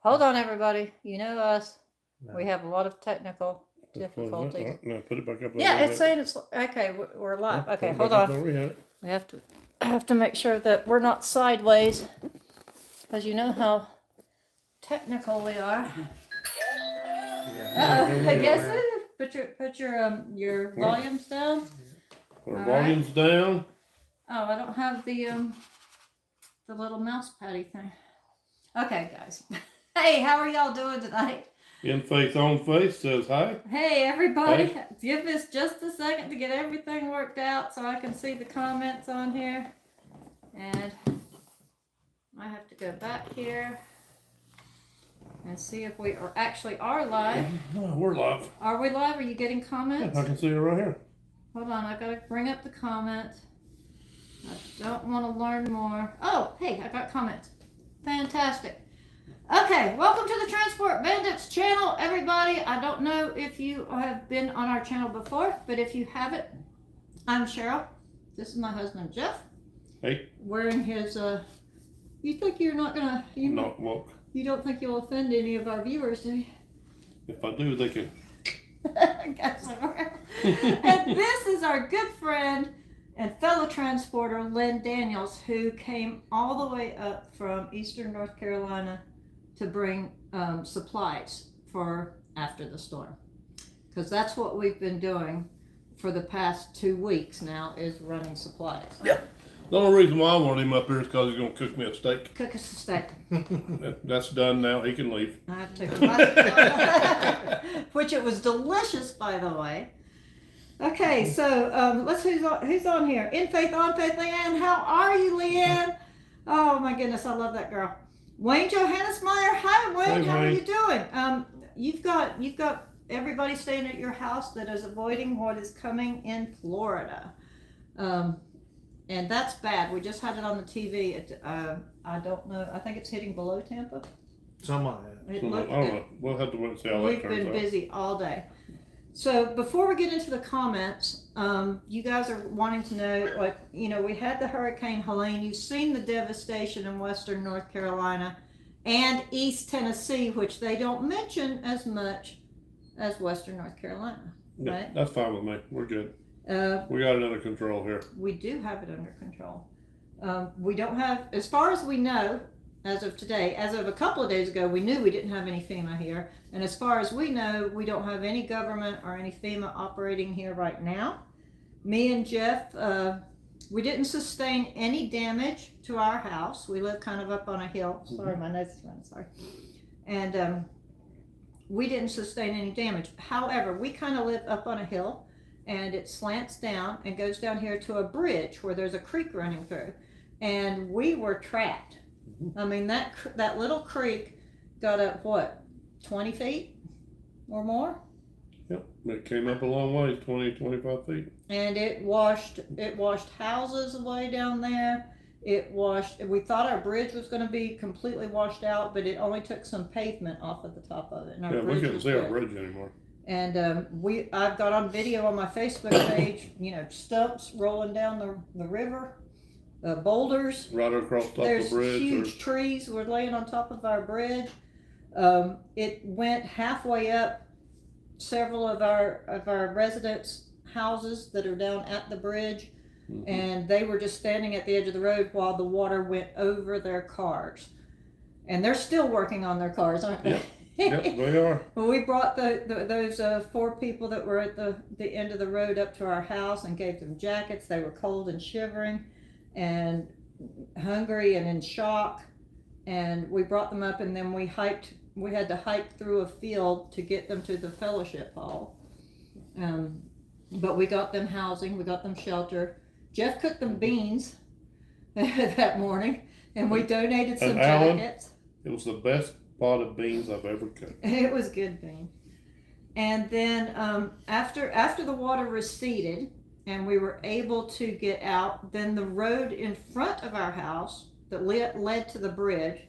Hold on, everybody. You know us. No. We have a lot of technical difficulties. No, put it back up. Yeah, it's saying it's okay. We're live. Yeah, Okay, put it hold back up on. where we had it. We have to make sure that we're not sideways, because you know how technical we are. I guess it. Put your volumes down. Put our All volumes down. Oh, I don't have the little mouse paddy thing. Okay, guys. Hey, how are y'all doing tonight? In Faith on Faith says hi. Hey, everybody. Hey. Give us just a second to get everything worked out so I can see the comments on here. And I have to go back here and see if we actually are live. Oh, we're live. Are we live? Are you getting Yeah, comments? I can see it right here. Hold on, I gotta bring up the comments. I don't want to learn more. Oh, hey, I got comments. Fantastic. Okay, welcome to the Transport Bandits channel, everybody. I don't know if you have been on our channel before, but if you haven't, I'm Cheryl. This is my husband, Jeff. Hey. Wearing his, you think you're not gonna, Not woke. you don't think you'll offend any of our viewers, do you? If I do, they can. And this is our good friend and fellow transporter, Lynn Daniels, who came all the way up from Eastern North Carolina to bring supplies for after the storm. Because that's what we've been doing for the past 2 weeks now, is running supplies. Yeah. The only reason why I wanted him up here is because he's going to cook me a steak. Cook us a steak. That's done now. He can leave. I took which it was delicious, by the way. Okay, so let's who's on here. In Faith, on Faith, Leanne. How are you, Leanne? Oh my goodness, I love that girl. Wayne Johannesmeyer. Hi, Wayne. Hey, how Wayne. are you doing? You've got everybody staying at your house that is avoiding what is coming in Florida, and that's bad. We just had it on the TV. I don't know. I think it's hitting below Tampa. Something like that. It I looked- don't know. We'll have to wait and see how We've that been turns out. busy all day. So before we get into the comments, you guys are wanting to know, like, we had the Hurricane Helene. You've seen the devastation in Western North Carolina and East Tennessee, which they don't mention as much as Western North Carolina. Yeah, Right? that's fine with me. We're good. We got it under control here. We do have it under control. We don't have, as far as we know, as of today, as of a couple of days ago, we knew we didn't have any FEMA here. And as far as we know, we don't have any government or any FEMA operating here right now. Me and Jeff, we didn't sustain any damage to our house. We live kind of up on a hill. Sorry, my nose is running, sorry. And we didn't sustain any damage. However, we kind of live up on a hill, and it slants down and goes down here to a bridge where there's a creek running through. And we were trapped. I mean, that little creek got up, what, 20 feet or more? Yep. It came up a long way, 20, 25 feet. And it washed houses away down there. We thought our bridge was going to be completely washed out, but it only took some pavement off of the top of it. And our Yeah, we bridge couldn't was see our good. bridge anymore. And I've got on video on my Facebook page, stumps rolling down the river, boulders. Right across top There's of the bridge. huge trees were laying on top of our bridge. It went halfway up several of our residents' houses that are down at the bridge, and they were just standing at the edge of the road while the water went over their cars. And they're still working on their cars, aren't they? Yep, they are. Well, we brought those 4 people that were at the end of the road up to our house and gave them jackets. They were cold and shivering and hungry and in shock. And we brought them up, and then we had to hike through a field to get them to the fellowship hall. But we got them housing, we got them shelter. Jeff cooked them beans that morning, and we donated some Alan, jackets. It was the best pot of beans I've ever cooked. It was good bean. And then after the water receded and we were able to get out, then the road in front of our house that led to the bridge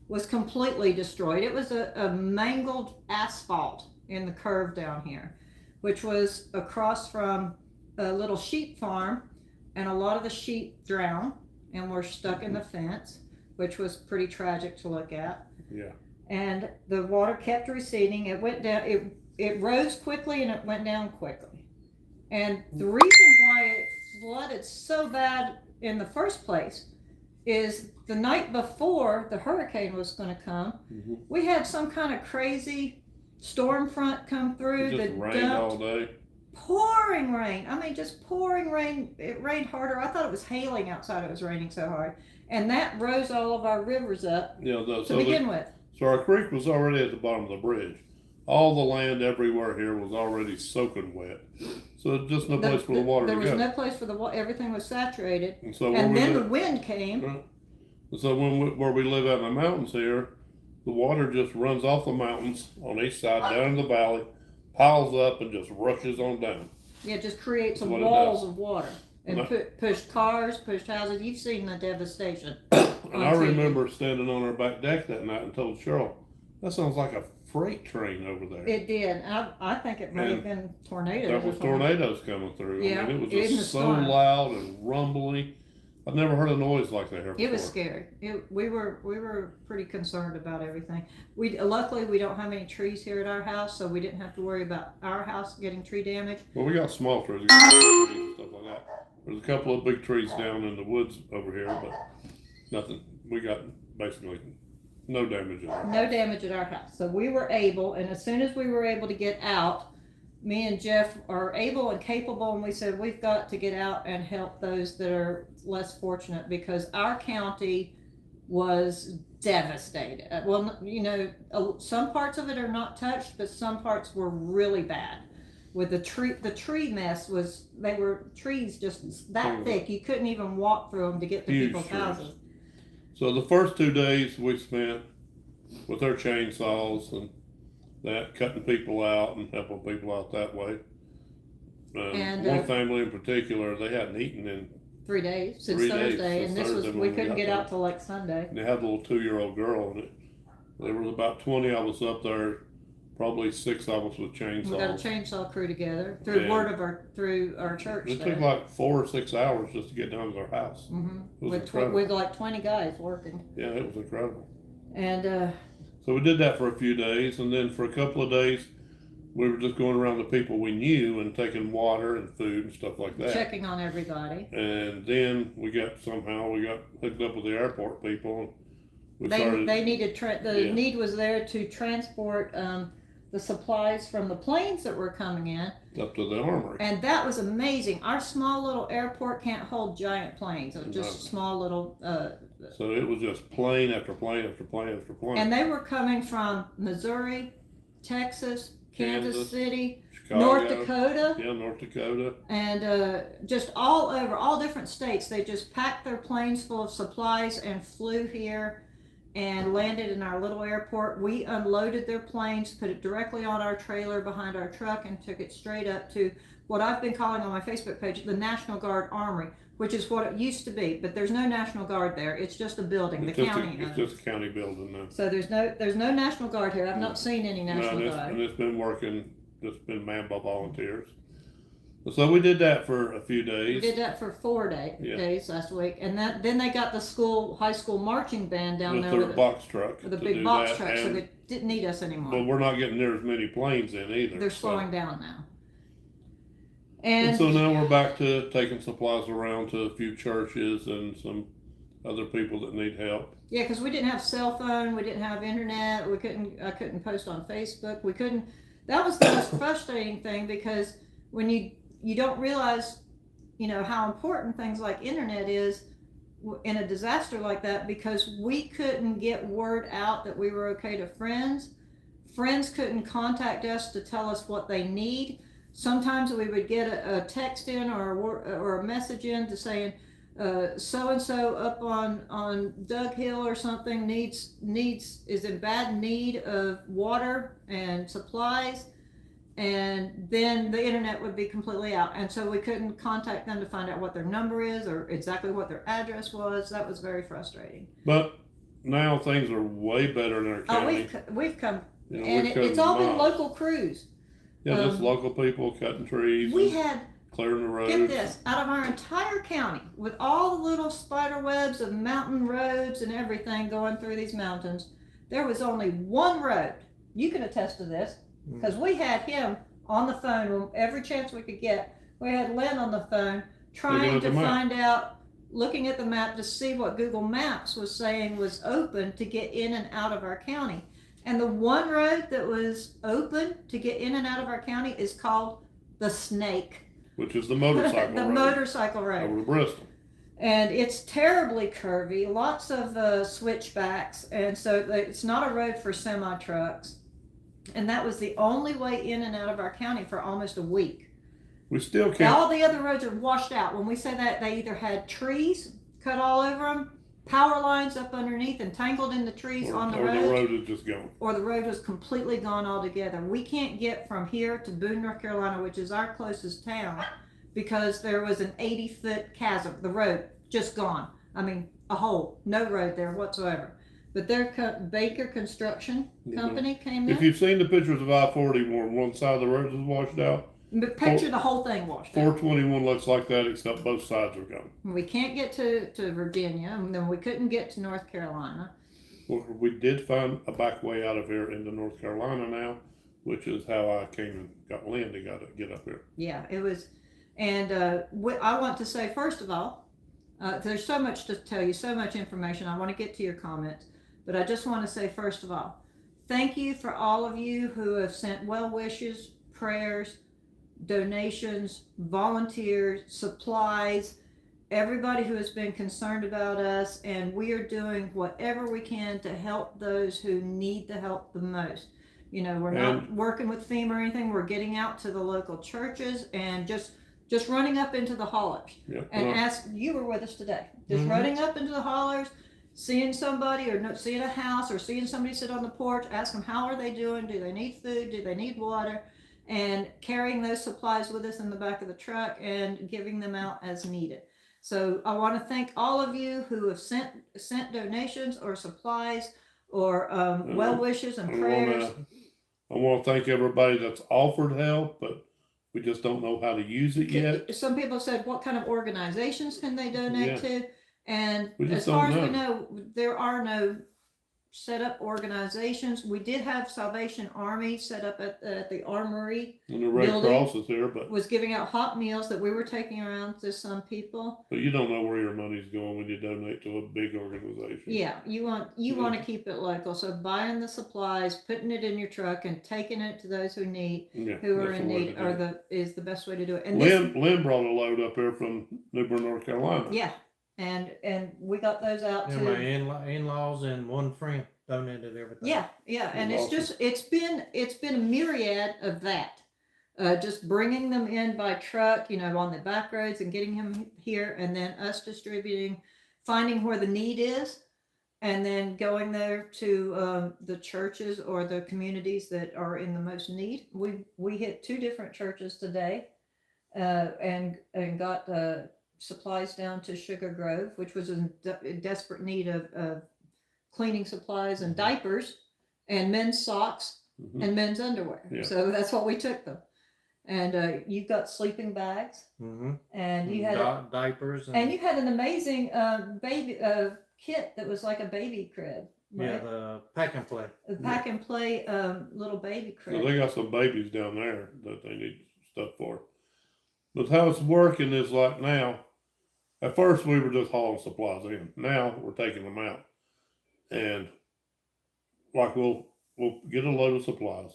was completely destroyed. It was a mangled asphalt in the curve down here, which was across from a little sheep farm, and a lot of the sheep drowned and were stuck in the fence, which was pretty tragic to look at. Yeah. and the water kept receding. It went down, it rose quickly and it went down quickly. And the reason why it flooded so bad in the first place is the night before the hurricane was going to come, we had some kind of crazy storm front come through. It just rained all day. Pouring rain. I mean, just pouring rain. It rained harder. I thought it was hailing outside. It was raining so hard. And that rose all of our rivers up to begin with. So our creek was already at the bottom of the bridge. All the land everywhere here was already soaking wet. So just no place for the water to go. There was no place for the water. Everything was saturated. And, so and then the wind came. Right. And so where we live out in the mountains here, the water just runs off the mountains on each side, down in the valley, piles up and just rushes on down. Yeah, it just creates walls of water. And pushed cars, pushed houses. You've seen the devastation. And I remember standing on our back deck that night and told Cheryl, that sounds like a freight train over there. It did. I think it might have been tornadoes. There was tornadoes coming through. Yeah, I mean, it was just so loud and rumbly. I've never heard a noise like that here before. It was scary. We were pretty concerned about everything. Luckily we don't have any trees here at our house, so we didn't have to worry about our house getting tree damage. Well, we got small trees, and stuff like that. There's a couple of big trees down in the woods over here, but nothing. We got basically no damage at our house. No damage at our house. So we were able, and as soon as we were able to get out, me and Jeff are able and capable, and we said we've got to get out and help those that are less fortunate, because our county was devastated. Well, you know, some parts of it are not touched, but some parts were really bad. With the tree mess they were trees just that thick, you couldn't even walk through them to get to people's houses. So the first 2 days we spent with our chainsaws and that, cutting people out and helping people out that way. And one family in particular, they hadn't eaten in 3 days since Thursday, and we couldn't get out till like Sunday. And they had a little 2-year-old girl, and there was about 20 of us up there, probably 6 of us with chainsaws. We got a chainsaw crew together through our church. It took like 4 or 6 hours just to get down to our house. With like 20 guys working. Yeah, it was incredible. And so we did that for a few days, and then for a couple of days, we were just going around the people we knew and taking water and food and stuff like that. Checking on everybody. And then we got hooked up with the airport people. And they needed, need was there to transport the supplies from the planes that were coming in. Up to the armory. And that was amazing. Our small little airport can't hold giant planes. It was just small little... so it was just plane after plane after plane after plane. And they were coming from Missouri, Texas, Kansas City, Chicago, North Dakota. Yeah, North Dakota. And just all over, all different states. They just packed their planes full of supplies and flew here and landed in our little airport. We unloaded their planes, put it directly on our trailer behind our truck, and took it straight up to what I've been calling on my Facebook page the National Guard Armory, which is what it used to be, but there's no National Guard there. It's just a building. The county. It's just a county building now. So there's no National Guard here. I've not seen any National Guard. And it's been working. It's been manned by volunteers. So we did that for a few days. We did that for 4 days last week, and then they got the high school marching band down there with a box truck. With a big box truck, so they didn't need us anymore. But we're not getting near as many planes in either. They're slowing down now. And so now we're back to taking supplies around to a few churches and some other people that need help. Yeah, because we didn't have cell phone, we didn't have internet, I couldn't post on Facebook, we couldn't. That was the most frustrating thing, because when you don't realize, how important things like internet is in a disaster like that, because we couldn't get word out that we were okay to friends. Friends couldn't contact us to tell us what they need. Sometimes we would get a text in or a message in to saying so-and-so up on Doug Hill or something is in bad need of water and supplies, and then the internet would be completely out, and so we couldn't contact them to find out what their number is or exactly what their address was. That was very frustrating. But now things are way better in our county. We've come, and it's all been local crews. Yeah, just local people cutting trees. We had, clearing the roads. get this, out of our entire county, with all the little spider webs of mountain roads and everything going through these mountains, there was only one road. You can attest to this, because we had him on the phone every chance we could get. We had Lynn on the phone trying to find out, looking at the map to see what Google Maps was saying was open to get in and out of our county. And the one road that was open to get in and out of our county is called the Snake. Which is the motorcycle the road. Motorcycle road. Over to Bristol. And it's terribly curvy, lots of switchbacks, and so it's not a road for semi-trucks. And that was the only way in and out of our county for almost a week. We still can't. All the other roads are washed out. When we say that, they either had trees cut all over them, power lines up underneath and tangled in the trees on the road. Or the road is just gone. Or the road was completely gone altogether. We can't get from here to Boone, North Carolina, which is our closest town, because there was an 80-foot chasm. The road just gone. I mean, a hole. No road there whatsoever. But their Baker Construction Company came in. If you've seen the pictures of I-40 where one side of the road is washed out, but picture the whole thing washed out. 421 looks like that, except both sides are gone. We can't get to Virginia, and then we couldn't get to North Carolina. Well, we did find a back way out of here into North Carolina now, which is how I came and got Lynn to get up here. Yeah, it was. And I want to say, first of all, there's so much to tell you, so much information. I want to get to your comments, but I just want to say, first of all, thank you for all of you who have sent well wishes, prayers, donations, volunteers, supplies, everybody who has been concerned about us, and we are doing whatever we can to help those who need the help the most. You know, we're not working with FEMA or anything. We're getting out to the local churches and just running up into the hollers and you were with us today, just running up into the hollers, seeing somebody or seeing a house or seeing somebody sit on the porch, ask them how are they doing, do they need food, do they need water, and carrying those supplies with us in the back of the truck and giving them out as needed. So I want to thank all of you who have sent donations or supplies or well wishes and prayers. I want to thank everybody that's offered help, but we just don't know how to use it yet. Some people said, what kind of organizations can they donate to? And as far as we know, there are no set up organizations. We did have Salvation Army set up at the Armory. And the Red Cross is here, but was giving out hot meals that we were taking around to some people. But you don't know where your money's going when you donate to a big organization. Yeah, you want to keep it local. So buying the supplies, putting it in your truck, and taking it to those who are in need is the best way to do it. And Lynn brought a load up here from New Bern, North Carolina. Yeah. And we got those out to my in-laws and one friend donated everything. Yeah, and it's been a myriad of that. Just bringing them in by truck, on the back roads and getting them here, and then us distributing, finding where the need is, and then going there to the churches or the communities that are in the most need. We hit 2 different churches today, and got supplies down to Sugar Grove, which was in desperate need of cleaning supplies and diapers and men's socks and men's underwear. Yeah. So that's what we took them. And you got sleeping bags and you had diapers and you had an amazing baby kit that was like a baby crib. Right? Yeah, the pack and play. The pack and play little baby crib. So they got some babies down there that they need stuff for. But how it's working is like now. At first, we were just hauling supplies in. Now we're taking them out, and like we'll get a load of supplies,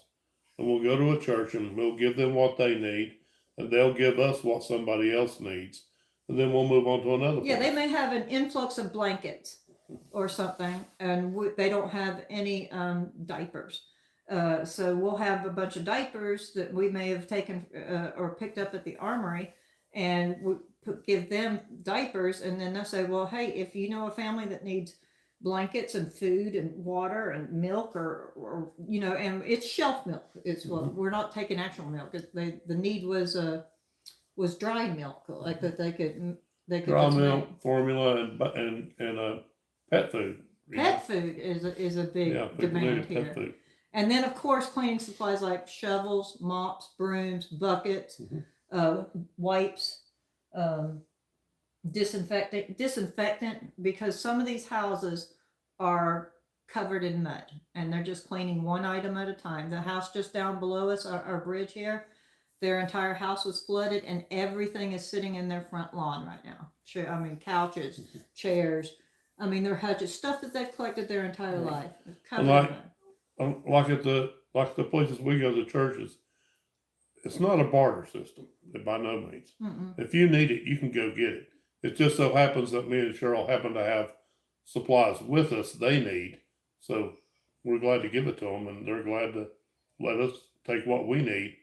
and we'll go to a church and we'll give them what they need, and they'll give us what somebody else needs, and then we'll move on to another. Yeah, they may have an influx of blankets or something, and they don't have any diapers. So we'll have a bunch of diapers that we may have taken or picked up at the Armory, and we give them diapers, and then they'll say, well, hey, if you know a family that needs blankets and food and water and milk or and it's shelf milk. It's we're not taking actual milk. The need was dry milk, like that they could dry milk, formula, and pet food. Pet food is a big demand here. Pet food. And then of course cleaning supplies like shovels, mops, brooms, buckets, wipes, disinfectant, because some of these houses are covered in mud, and they're just cleaning one item at a time. The house just down below us, our bridge here, their entire house was flooded, and everything is sitting in their front lawn right now. I mean, couches, chairs. I mean, their hutches, stuff that they've collected their entire life. Covered Like- in mud. Like the places we go to, churches, it's not a barter system by no means. Mm-mm. If you need it, you can go get it. It just so happens that me and Cheryl happen to have supplies with us they need, so we're glad to give it to them, and they're glad to let us take what we need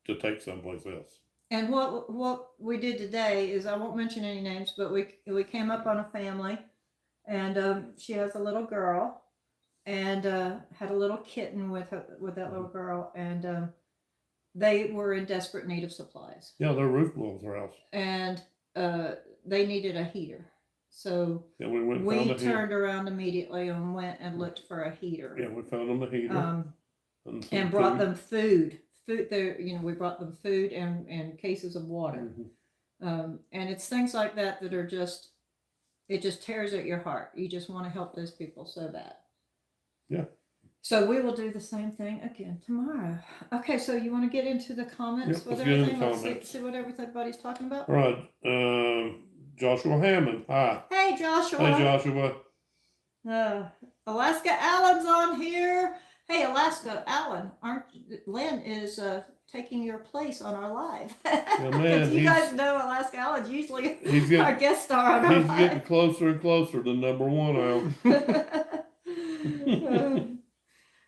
to take someplace else. And what we did today is, I won't mention any names, but we came up on a family, and she has a little girl, and had a little kitten with that little girl, and they were in desperate need of supplies. Yeah, their roof blew off their house. And they needed a heater. So Yeah, we went and found a heater. turned around immediately and went and looked for a heater. Yeah, we found them a heater. And brought them food. There, we brought them food and cases of water. Mhm. And it's things like that that are just, it just tears at your heart. You just want to help those people so bad. Yeah. So we will do the same thing again tomorrow. Okay, so you want to get into the comments Yep, with let's get into everything? Let's comments. see what everybody's talking about. All right, Joshua Hammond, hi. Hey, Joshua. Hey, Joshua. Alaska Allen's on here. Hey, Alaska Allen, Lynn is taking your place on our live. man, you he's- guys know Alaska Allen's usually He's getting, our guest star on our he's getting live. closer and closer to #1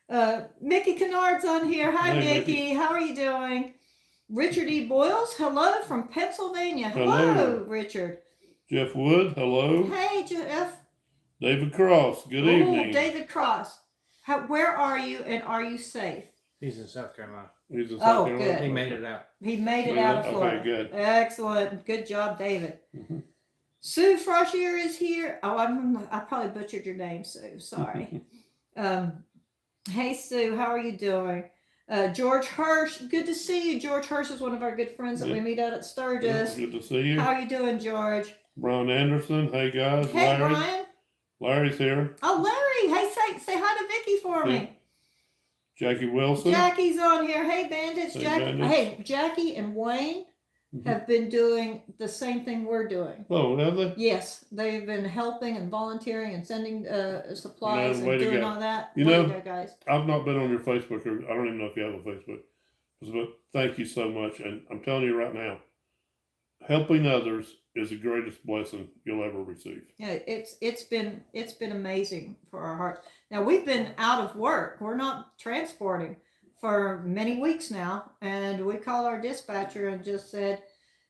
Al. Mickey Kennard's on here. Hi, Hey, Mickey. How are you doing? Richard E. Boyles, hello from Pennsylvania. Hello. Hello, Richard. Jeff Wood, hello. Hey, Jeff. David Cross, good Ooh, evening. David Cross. Where are you, and are you safe? He's in South Carolina. He's in Oh, South Carolina. good. He made it out. He made it Made out it? of Okay, Florida. good. Excellent. Good job, David. Mhm. Sue Froshier is here. Oh, I probably butchered your name, Sue. Sorry. Hey, Sue, how are you doing? George Hirsch, good to see you. George Hirsch is one of our good friends that we meet out at Yeah, Sturgis. good to see you. How are you doing, George? Brian Anderson, hey guys. Hey, Larry. Brian. Larry's here. Oh, Larry. Hey, say hi to Vicky for Yeah. me. Jackie Wilson. Jackie's on here. Hey, Bandits. Hey, Jackie. Bandits. Hey, Jackie and Wayne Mhm. have been doing the same thing we're doing. Oh, have they? Yes, they've been helping and volunteering and sending supplies Man, way and to doing go. all that. You Way to know- go, guys. I've not been on your Facebook, or I don't even know if you have a Facebook. But thank you so much. And I'm telling you right now, helping others is the greatest blessing you'll ever receive. Yeah, it's been amazing for our hearts. Now we've been out of work. We're not transporting for many weeks now, and we called our dispatcher and just said,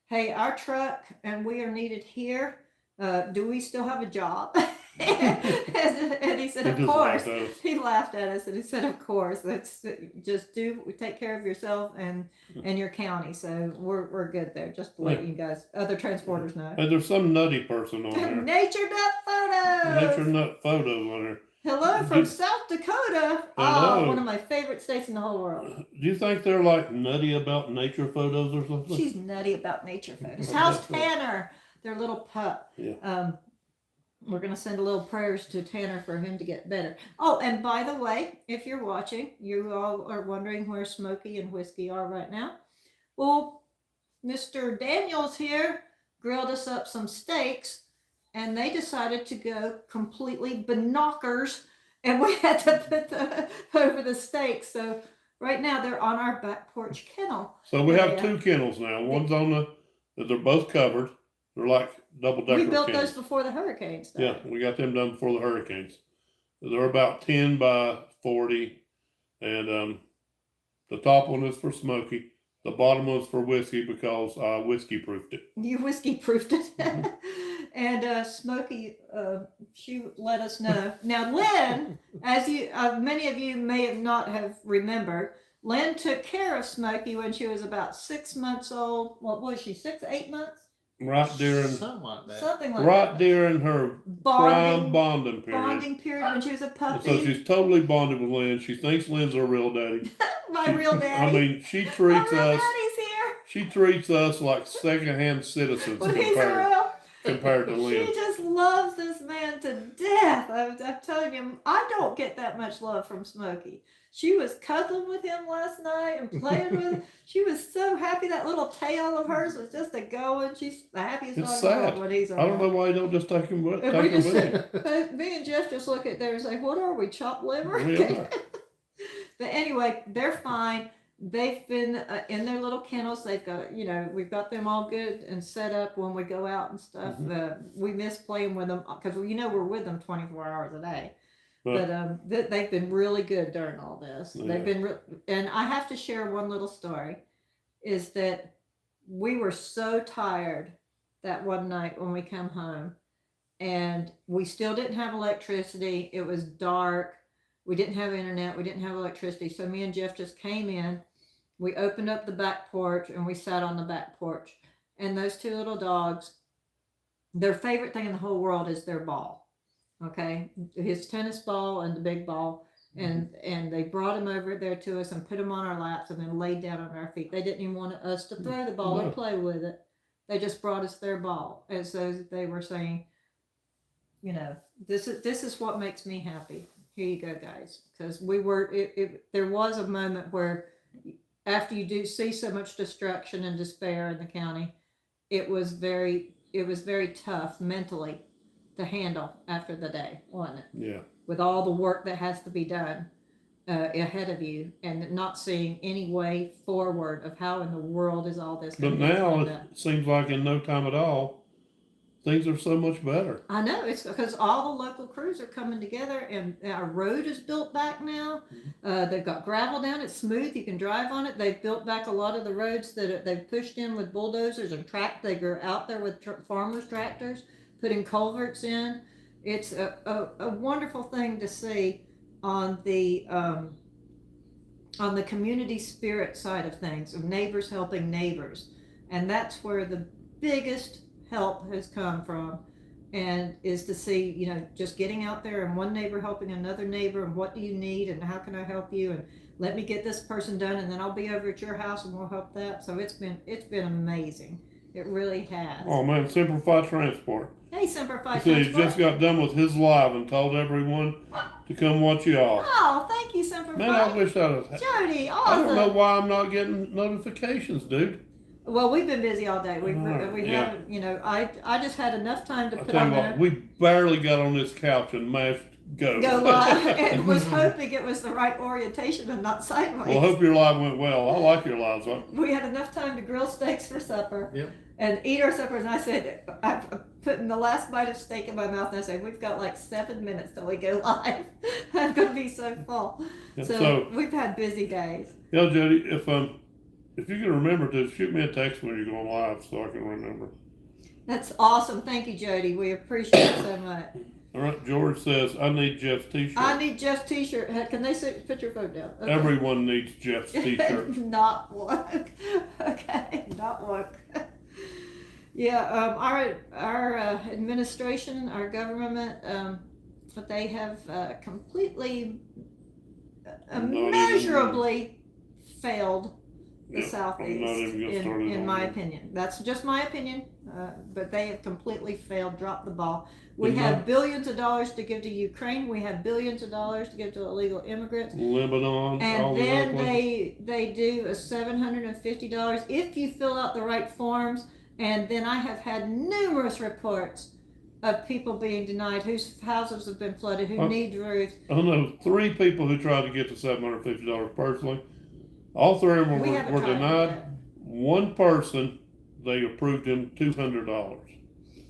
"Hey, our truck and we are needed here. Do we still have a job?" and he said, He "Of just course." laughed at us. He laughed at us and he said, "Of course, that's just take care of yourself and your county." So we're good there. Just to let you guys, other transporters know. Hey, there's some nutty person on there. Nature Nut Photos. Nature Nut Photos on there. Hello from Did- South Dakota. Hello. Oh, one of my favorite states in the whole world. Do you think they're like nutty about nature photos or something? She's nutty about nature photos. Okay. How's Tanner? Their little pup. Yeah. We're gonna send a little prayers to Tanner for him to get better. Oh, and by the way, if you're watching, you all are wondering where Smokey and Whiskey are right now. Well, Mr. Daniels here grilled us up some steaks, and they decided to go completely binockers, and we had to put them over the steaks. So right now they're on our back porch kennel. So we have Yeah. 2 kennels now. One's on they're both covered. They're like double decker We built kennels. those before the hurricane Yeah, started. we got them done before the hurricanes. They're about 10 by 40, and the top one is for Smokey. The bottom one's for Whiskey because I whiskey proofed it. You whiskey proofed it. And Smokey, she let us know. Now, Lynn, as you, many of you may have not have remembered, Lynn took care of Smokey when she was about 6 months old. What was she, 6, 8 months? Right during Something like that. Something like right that. during her prime bonding period. Bonding period when she was a And puppy. so she's totally bonded with Lynn. She thinks Lynn's her real daddy. My real daddy. I mean, she My treats real us. daddy's here. She treats us like secondhand citizens But he's a real. compared to She Lynn. just loves this man to death. death. I'm telling you, I don't get that much love from Smokey. She was cuddling with him last night and playing with him. She was so happy. That little tail of hers was just a going. She's the happiest It's dog in the world sad. when he's around. I don't know why you don't just take him with And we just him. me and Jeff just look at there and say, "What are we, chopped liver?" We are. But anyway, they're fine. They've been in their little kennels. They've got, we've got them all good and set up when we go out and stuff. We miss playing with them because we're with them 24 hours a day. But they've been really good during all this. Yeah. They've been, and I have to share one little story, is that we were so tired that one night when we come home, and we still didn't have electricity. It was dark. We didn't have internet. We didn't have electricity. So me and Jeff just came in. We opened up the back porch and we sat on the back porch. And those two little dogs, their favorite thing in the whole world is their ball. Okay, his tennis ball and the big ball. And they brought him over there to us and put him on our laps and then laid down on our feet. They didn't even want us to throw the ball or play with it. They just brought us their ball. And so they were saying, this is what makes me happy. Here you go, guys. Because there was a moment where after you do see so much destruction and despair in the county, it was very tough mentally to handle after the day, wasn't it? Yeah. With all the work that has to be done ahead of you and not seeing any way forward of how in the world is all this going to be. But now it seems like in no time at all, things are so much better. I know, it's because all the local crews are coming together and our road is built back now. They've got gravel down, it's smooth, you can drive on it. They've built back a lot of the roads that they've pushed in with bulldozers and they go out there with farmers' tractors, putting culverts in. It's a wonderful thing to see on the community spirit side of things, of neighbors helping neighbors. And that's where the biggest help has come from, and is to see, just getting out there and one neighbor helping another neighbor, and what do you need and how can I help you, and let me get this person done and then I'll be over at your house and we'll help that. So it's been amazing. It really has. Oh man, Simplify Transport. Hey, Simplify He Transport. just got done with his live and told everyone to come watch y'all. Oh, thank you, Simplify. Man, I wish I was. Jody, awesome. I don't know why I'm not getting notifications, dude. Well, we've been busy all day. We Yeah. haven't, I just had enough time to I put tell on you what, there. we barely got on this couch and mashed go. Go live and was hoping it was the right orientation and not sideways. Well, I hope your live went well. I like your lives. We had enough time to grill steaks for supper. Yep. And eat our suppers. And I said, I'm putting the last bite of steak in my mouth, and I said, we've got like 7 minutes till we go live. I'm going to be so full. Yeah, So we've had busy days. Yeah, Jody, if you can remember to shoot me a text when you're going live so I can remember. That's awesome. Thank you, Jody. We appreciate it so much. All right, George says, I need Jeff's t-shirt. I need Jeff's t-shirt. Can they put your phone down? Okay. Everyone needs Jeff's t-shirt. Not one. Okay, not one. Yeah, our administration, our government, but they have completely, immeasurably failed the Southeast, in my opinion. That's just my opinion, but they have completely failed, dropped the ball. We have billions of dollars to give to Ukraine. We have billions of dollars to give to illegal immigrants. Lebanon. And then they do a $750 if you fill out the right forms. And then I have had numerous reports of people being denied, whose houses have been flooded, who need roofs. I know 3 people who tried to get the $750 personally. All 3 of them were denied. One person, they approved him $200.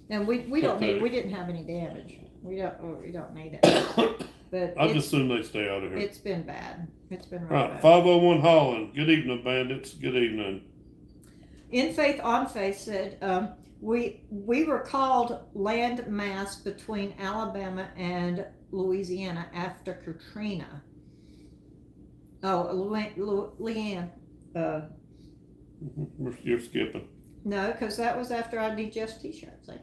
And we didn't have any damage. We don't need it. But I just assume they stay out of here. It's been bad. It's been really bad. 501 Holland. Good evening, bandits. Good evening. In Faith on Faith said, we were called land mass between Alabama and Louisiana after Katrina. Oh, Leanne. You're skipping. No, because that was after I need Jeff's t-shirt. Like,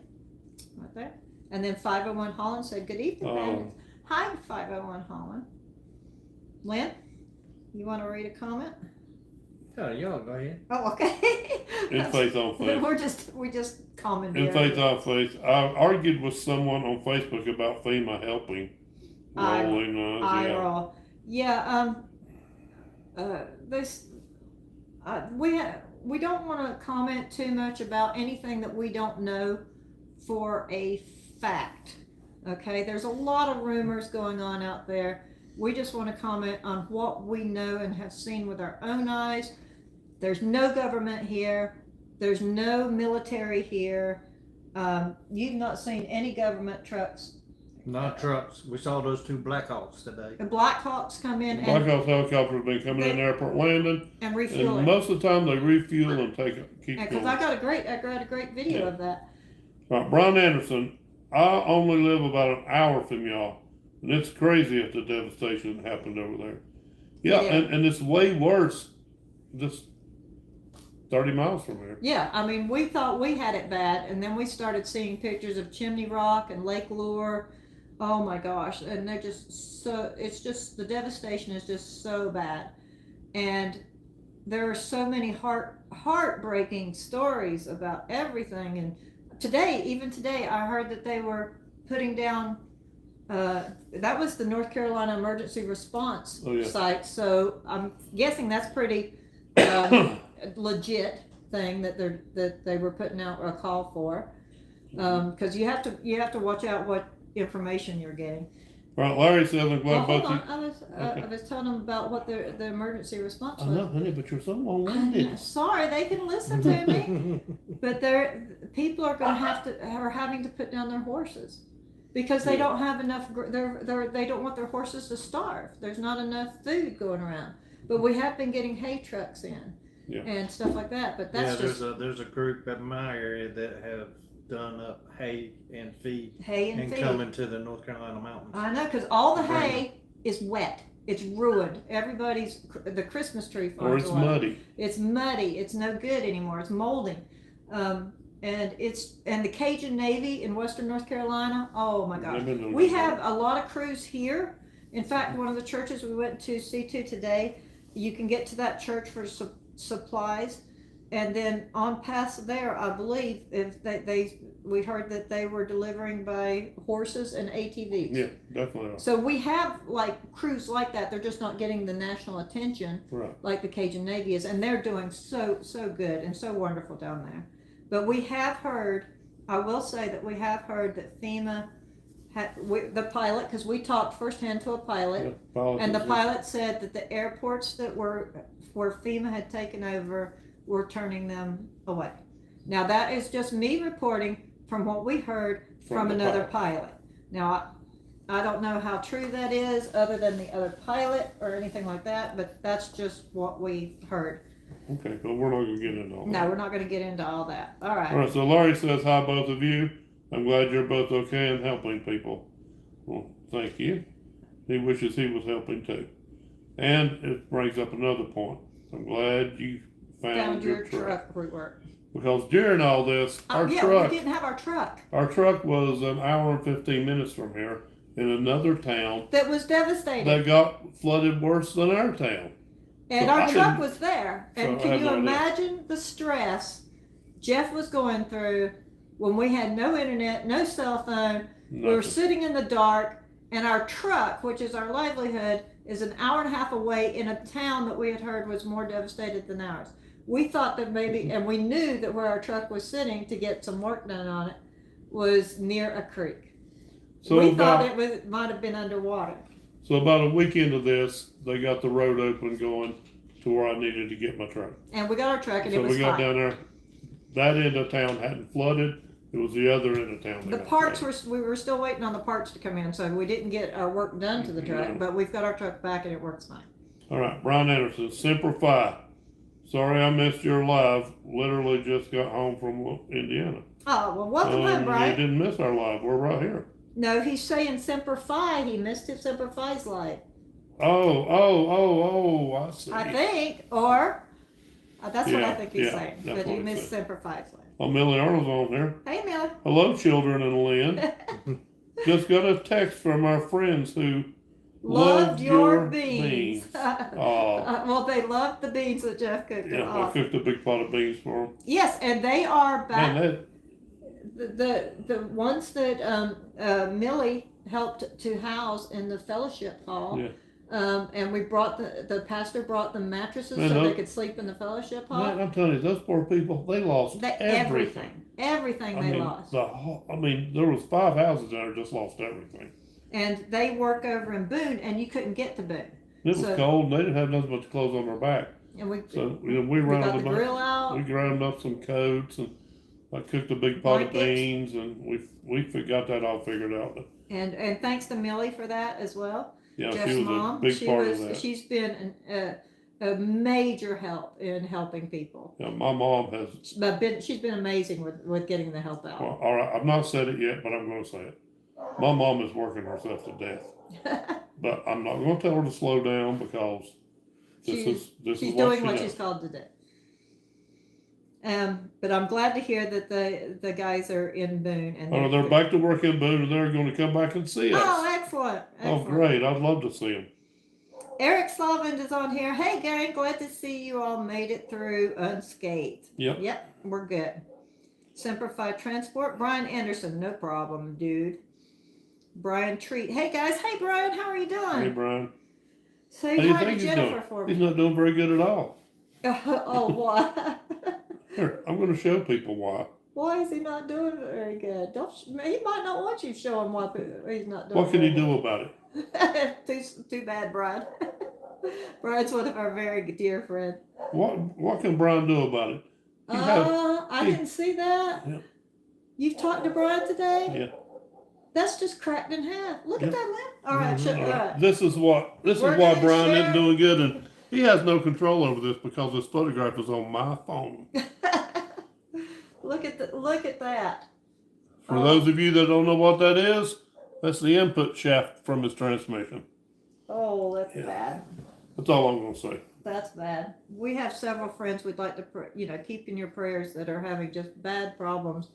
right there. And then 501 Holland said, good evening, bandits. Hi, 501 Holland. Lynn, you want to read a comment? Oh, y'all go ahead. Oh, okay. In faith on faith. We just commented. In faith on faith. I argued with someone on Facebook about FEMA helping. Rolling eyes. Yeah. Roll. Yeah. This. We don't want to comment too much about anything that we don't know for a fact. Okay, there's a lot of rumors going on out there. We just want to comment on what we know and have seen with our own eyes. There's no government here. There's no military here. You've not seen any government trucks. Not trucks. We saw those 2 Blackhawks today. The Blackhawks come in Blackhawk helicopters have been coming in airport landing, and refueling. and most of the time they refuel and keep Because going. I got a great video of that. Right, Brian Anderson, I only live about an hour from y'all, and it's crazy at the devastation that happened over there. Yeah. And it's way worse just 30 miles from here. Yeah, I mean, we thought we had it bad, and then we started seeing pictures of Chimney Rock and Lake Lure. Oh my gosh, and they're just so, it's just, the devastation is just so bad. And there are so many heartbreaking stories about everything. And even today, I heard that they were putting down, that was the North Carolina Emergency Response site. So I'm guessing that's pretty legit thing that they were putting out a call for. Because you have to watch out what information you're getting. Right, Larry says, I'm glad both you. I was telling them about what the emergency response I was. know, honey, but you're so long-winded. Sorry, they can listen to me, but people are having to put down their horses because they don't have enough. They don't want their horses to starve. There's not enough food going around. But we have been getting hay trucks in and stuff like that. But that's there's a group in my area that have done up hay and feed coming to the North Carolina mountains. I know, because all the hay is wet. It's ruined. The Christmas tree farms. Or it's muddy. It's muddy. It's no good anymore. It's molding. And the Cajun Navy in Western North Carolina. Oh my gosh. We have a lot of crews here. In fact, one of the churches we went to see today, you can get to that church for supplies. And then on past there, I believe we heard that they were delivering by horses and ATVs. Yeah, definitely. So we have like crews like that. They're just not getting the national attention like the Cajun Navy is, and they're doing so good and so wonderful down there. But we have heard, I will say that we have heard that FEMA the pilot, because we talked firsthand to a pilot, and the pilot said that the airports where FEMA had taken over were turning them away. Now that is just me reporting from what we heard from another pilot. Now I don't know how true that is other than the other pilot or anything like that, but that's just what we heard. Okay, but we're not going to get into all that. No, we're not going to get into all that. All right. All right, so Laurie says, hi, both of you. I'm glad you're both okay and helping people. Well, thank you. He wishes he was helping too. And it brings up another point. I'm glad you found your truck. Work. Because during all this, we didn't have our truck. Our truck was an hour and 15 minutes from here in another town. That was devastated. That got flooded worse than our town. And our truck was there. And can you imagine the stress Jeff was going through when we had no internet, no cell phone, we were sitting in the dark, and our truck, which is our livelihood, is an hour and a half away in a town that we had heard was more devastated than ours. We thought that maybe, and we knew that where our truck was sitting to get some work done on it was near a creek. So we thought it might have been underwater. So about a week into this, they got the road open going to where I needed to get my truck. And we got our truck, and it was fine. So we got down there. That end of town hadn't flooded. It was the other end of town. The parts we were still waiting on the parts to come in, so we didn't get our work done to the truck, but we've got our truck back and it works fine. All right, Brian Anderson, Semper Fi. Sorry I missed your live. Literally just got home from Indiana. Oh, well, welcome home, Brian. You didn't miss our live. We're right here. No, he's saying Semper Fi. He missed it, Semper Fi's live. Oh, I see. I think, or that's what I think he's saying, that he missed Semper Fi's live. Oh, Millie Arnold's on there. Hey, Millie. Hello, children and Lynn. Just got a text from our friends who loved your beans. Oh. Well, they loved the beans that Jeff cooked. Yeah, I cooked a big pot of beans for them. Yes, and they are back. Man, the ones that Millie helped to house in the fellowship hall. Yeah. And we brought the pastor brought them mattresses Man, so they could sleep in the fellowship hall. man, I'm telling you, those poor people, they lost everything. Everything they lost. There was 5 houses there just lost everything. And they work over in Boone, and you couldn't get to Boone. It was cold, and they didn't have nothing but clothes on their back. And we rounded got the grill out. We ground up some coats, and I cooked a big pot of beans, and we got that all figured out. And thanks to Millie for that as well. Yeah, Jeff's she was mom. a big part of that. She's been a major help in helping people. Yeah, my mom has. She's been amazing with getting the help out. Well, all right, I've not said it yet, but I'm going to say it. My mom is working herself to death, but I'm not going to tell her to slow down because this is doing what she's called to do. But I'm glad to hear that the guys are in Boone and they're back to work in Boone, and they're going to come back and see us. Oh, excellent. Oh, great! I'd love to see them. Eric Sullivan is on here. Hey, gang, glad to see you all made it through unscathed. Yep, we're good. Semper Fi Transport. Brian Anderson, no problem, dude. Brian Treat. Hey, guys. Hey, Brian, how are you doing? Hey, Brian. Say hi to Jennifer for me. He's not doing very good at all. Oh, why? Here, I'm going to show people why. Why is he not doing very good? He might not want you to show him why he's not doing. What can he do about it? too bad, Brian. Brian's one of our very dear friends. What can Brian do about it? I didn't see that. Yeah. You've talked to Brian today? Yeah. That's just cracked in half. Look at that man. All right, all right. This is why Brian isn't doing good, and he has no control over this because this photograph is on my phone. Look at that. For those of you that don't know what that is, that's the input shaft from his transmission. Oh, that's bad. That's all I'm going to say. That's bad. We have several friends we'd like to, keep in your prayers that are having just bad problems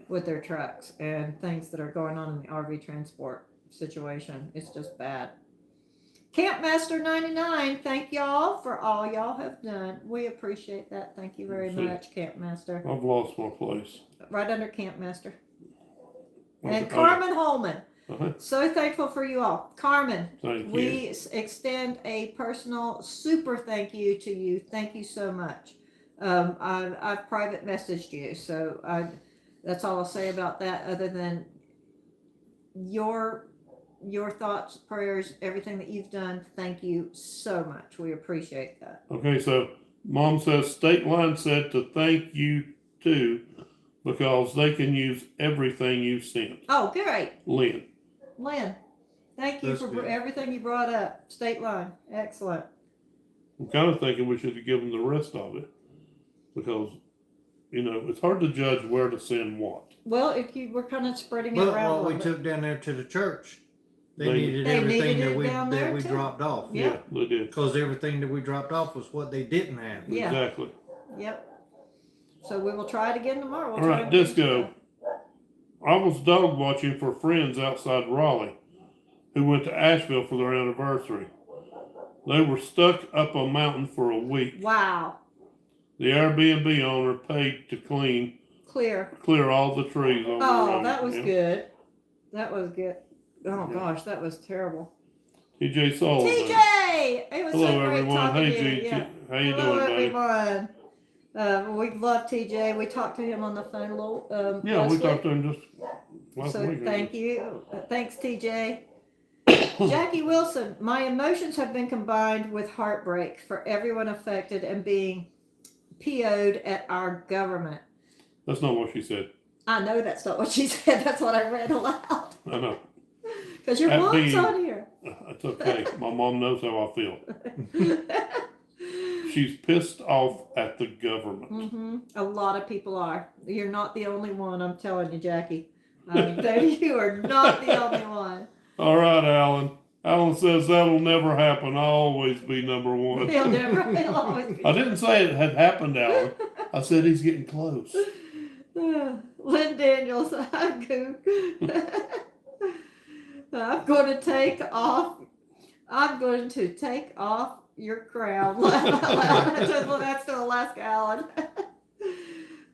with their trucks and things that are going on in the RV transport situation. It's just bad. Campmaster 99, thank y'all for all y'all have done. We appreciate that. Thank you very much, Campmaster. I've lost my place. Right under Campmaster. And Carmen Holman. So thankful for you all. Carmen, we extend a personal super thank you to you. Thank you so much. I've private messaged you, so that's all I'll say about that, other than your thoughts, prayers, everything that you've done. Thank you so much. We appreciate that. Okay, so Mom says State Line said to thank you too, because they can use everything you sent. Oh, great. Lynn, thank you for everything you brought up. State Line, excellent. I'm kind of thinking we should have given the rest of it, because it's hard to judge where to send what. Well, if you were kind of spreading it around. What we took down there to the church, they needed everything that we dropped off. Yeah, they did. Because everything that we dropped off was what they didn't have. Yeah. Exactly. Yep. So we will try it again tomorrow. All right, Disco. I was dog watching for friends outside Raleigh who went to Asheville for their anniversary. They were stuck up a mountain for a week. Wow. The Airbnb owner paid to clear all the trees over the road. That was good. That was good. Oh gosh, that was terrible. TJ Sullivan. TJ! It was Hello, so great everyone. talking Hey, to you. G. How you doing, buddy? Everyone. We love TJ. We talked to him on the phone a little. We talked to him just last week. So thank you. Thanks, TJ. Jackie Wilson, my emotions have been combined with heartbreak for everyone affected and being PO'd at our government. That's not what she said. I know that's not what she said. That's what I read aloud. I know. Because your mom's on here. It's okay. My mom knows how I feel. She's pissed off at the government. Mm-hmm. A lot of people are. You're not the only one, I'm telling you, Jackie. You are not the only one. All right, Alan. Alan says that'll never happen. I'll always be number one. He'll always be. I didn't say it had happened, Alan. I said he's getting close. Lynn Daniels, I'm going to take off I'm going to take off your crown. That's to Alaska Allen.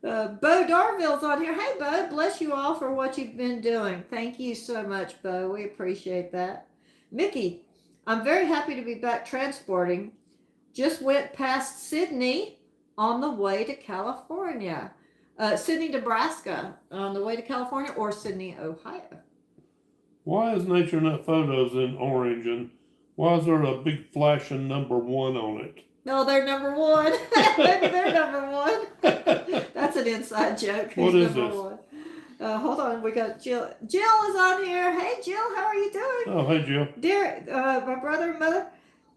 Bo Darville's on here. Hey, Bo, bless you all for what you've been doing. Thank you so much, Bo. We appreciate that. Mickey, I'm very happy to be back transporting. Just went past Sydney on the way to California. Sydney, Nebraska on the way to California, or Sydney, Ohio. Why is Nature Nut Photos in orange, and why is there a big flashing number 1 on it? No, they're number 1. Maybe they're number 1. That's an inside joke. What is this? 1. Hold on, we got Jill. Jill is on here. Hey, Jill, how are you doing? Oh, hey, Jill. Derek, my brother and mother.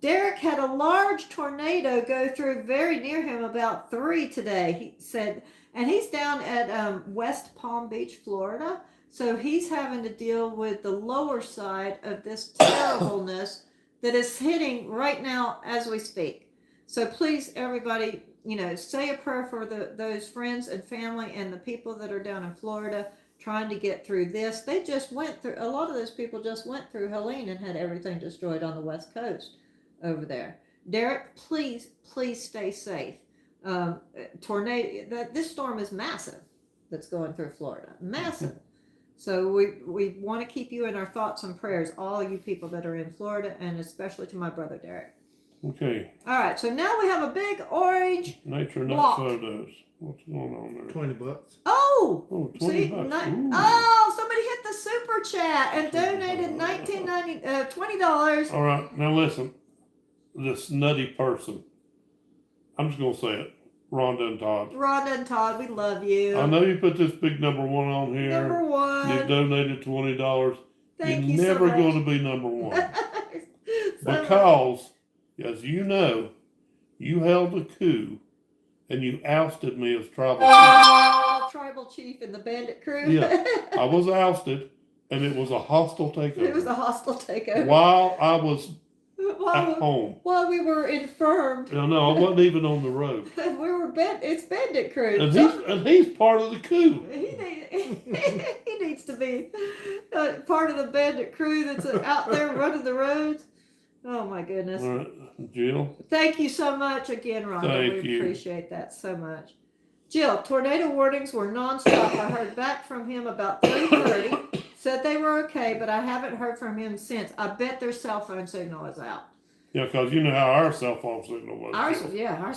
Derek had a large tornado go through very near him, about 3 today, he said, and he's down at West Palm Beach, Florida. So he's having to deal with the lower side of this terribleness that is hitting right now as we speak. So please, everybody, say a prayer for those friends and family and the people that are down in Florida trying to get through this. They just went through, a lot of those people just went through Helene and had everything destroyed on the West Coast over there. Derek, please stay safe. Tornado, this storm is massive that's going through Florida. Massive. So we want to keep you in our thoughts and prayers, all you people that are in Florida, and especially to my brother Derek. Okay. All right, so now we have a big orange Nature Nut block. Photos. What's going on there? $20. Oh, Oh, 20 bucks. Oh, somebody hit the super chat and donated $20. All right, now listen. This nutty person. I'm just going to say it. Rhonda and Todd. Rhonda and Todd, we love you. I know you put this big number 1 on here. Number 1. You donated $20. Thank You're you never so much. going to be number 1. So Because, as you know, you held a coup and you ousted me as tribal chief. Tribal chief in the bandit crew. Yeah, I was ousted, and it was a hostile takeover. It was a hostile takeover. While I was at home. While we were infirmed. No, I wasn't even on the road. We were it's bandit crew. And he's part of the coup. He needs to be part of the bandit crew that's out there running the roads. Oh my goodness. All right, Jill. Thank you so much again, Rhonda. Thank We you. appreciate that so much. Jill, tornado warnings were nonstop. I heard back from him about 3:30. Said they were okay, but I haven't heard from him since. I bet their cell phone signal is out. Yeah, because you know how our cell phone signal was. Ours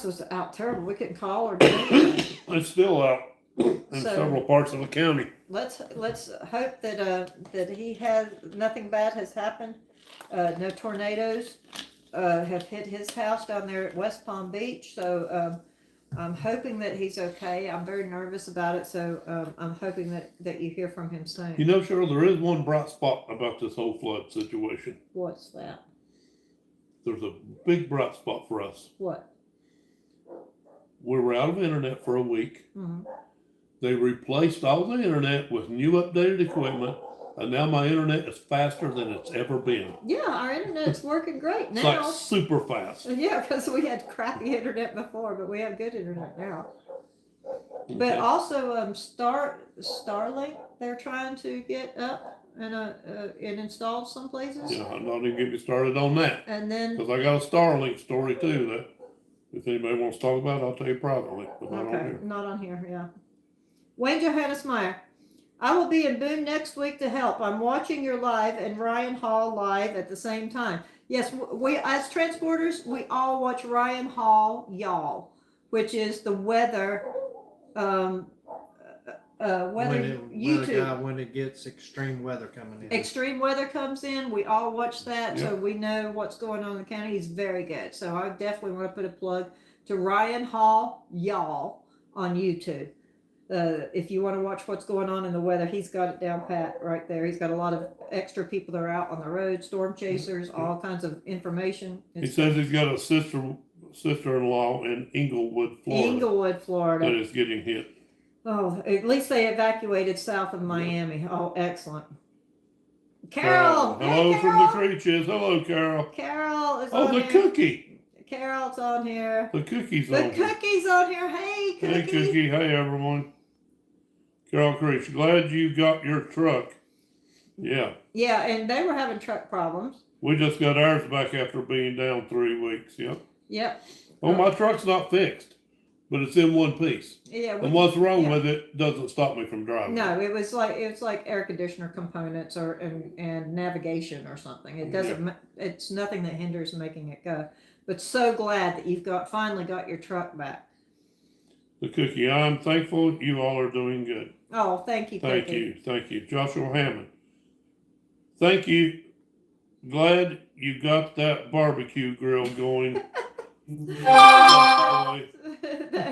was out terrible. We couldn't call or do anything. It's still out in several parts of the county. Let's hope that he has nothing bad has happened. No tornadoes have hit his house down there at West Palm Beach. So I'm hoping that he's okay. I'm very nervous about it. So I'm hoping that you hear from him soon. You know, Cheryl, there is one bright spot about this whole flood situation. What's that? There's a big bright spot for us. What? We were out of internet for a week. Mm-hmm. They replaced all the internet with new updated equipment, and now my internet is faster than it's ever been. Yeah, our internet's working great now. It's like super fast. Yeah, because we had crappy internet before, but we have good internet now. Okay. But also, Starlink, they're trying to get up and installed some places. Yeah, I'm not even getting started on that. And then, Because I got a Starlink story too that if anybody wants to talk about it, I'll tell you privately. But not on okay, here. not on here, yeah. Wayne Johannes Meyer, I will be in Boone next week to help. I'm watching your live and Ryan Hall live at the same time. Yes, we as transporters, we all watch Ryan Hall Y'all, which is the weather YouTube. When it gets extreme weather coming in. Extreme weather comes in, we all watch that, Yeah. so we know what's going on in the county. He's very good. So I definitely want to put a plug to Ryan Hall Y'all on YouTube. If you want to watch what's going on in the weather, he's got it down pat right there. He's got a lot of extra people that are out on the road, storm chasers, all kinds of information. He says he's got a sister-in-law in Inglewood, Florida. That is getting hit. Oh, at least they evacuated south of Miami. Oh, excellent. Carol! Hello hey, from Carol. the Creeches. Hello, Carol. Carol is Oh, on the here. cookie. Carol's on here. The cookie's The on here. cookie's on here. Hey, Cookie. Hey, Cookie. Hey, everyone. Carol Creech, glad you got your truck. Yeah. Yeah, and they were having truck problems. We just got ours back after being down 3 weeks. Yep. Yep. Oh, my truck's not fixed, but it's in one piece. Yeah. And what's wrong with it doesn't stop me from driving. No, it's like air conditioner components and navigation or something. It doesn't. It's nothing that hinders making it go. But so glad that you've finally got your truck back. The Cookie, I'm thankful you all are doing good. Oh, thank you. Thank you. Joshua Hammond. Thank you. Glad you got that barbecue grill going. That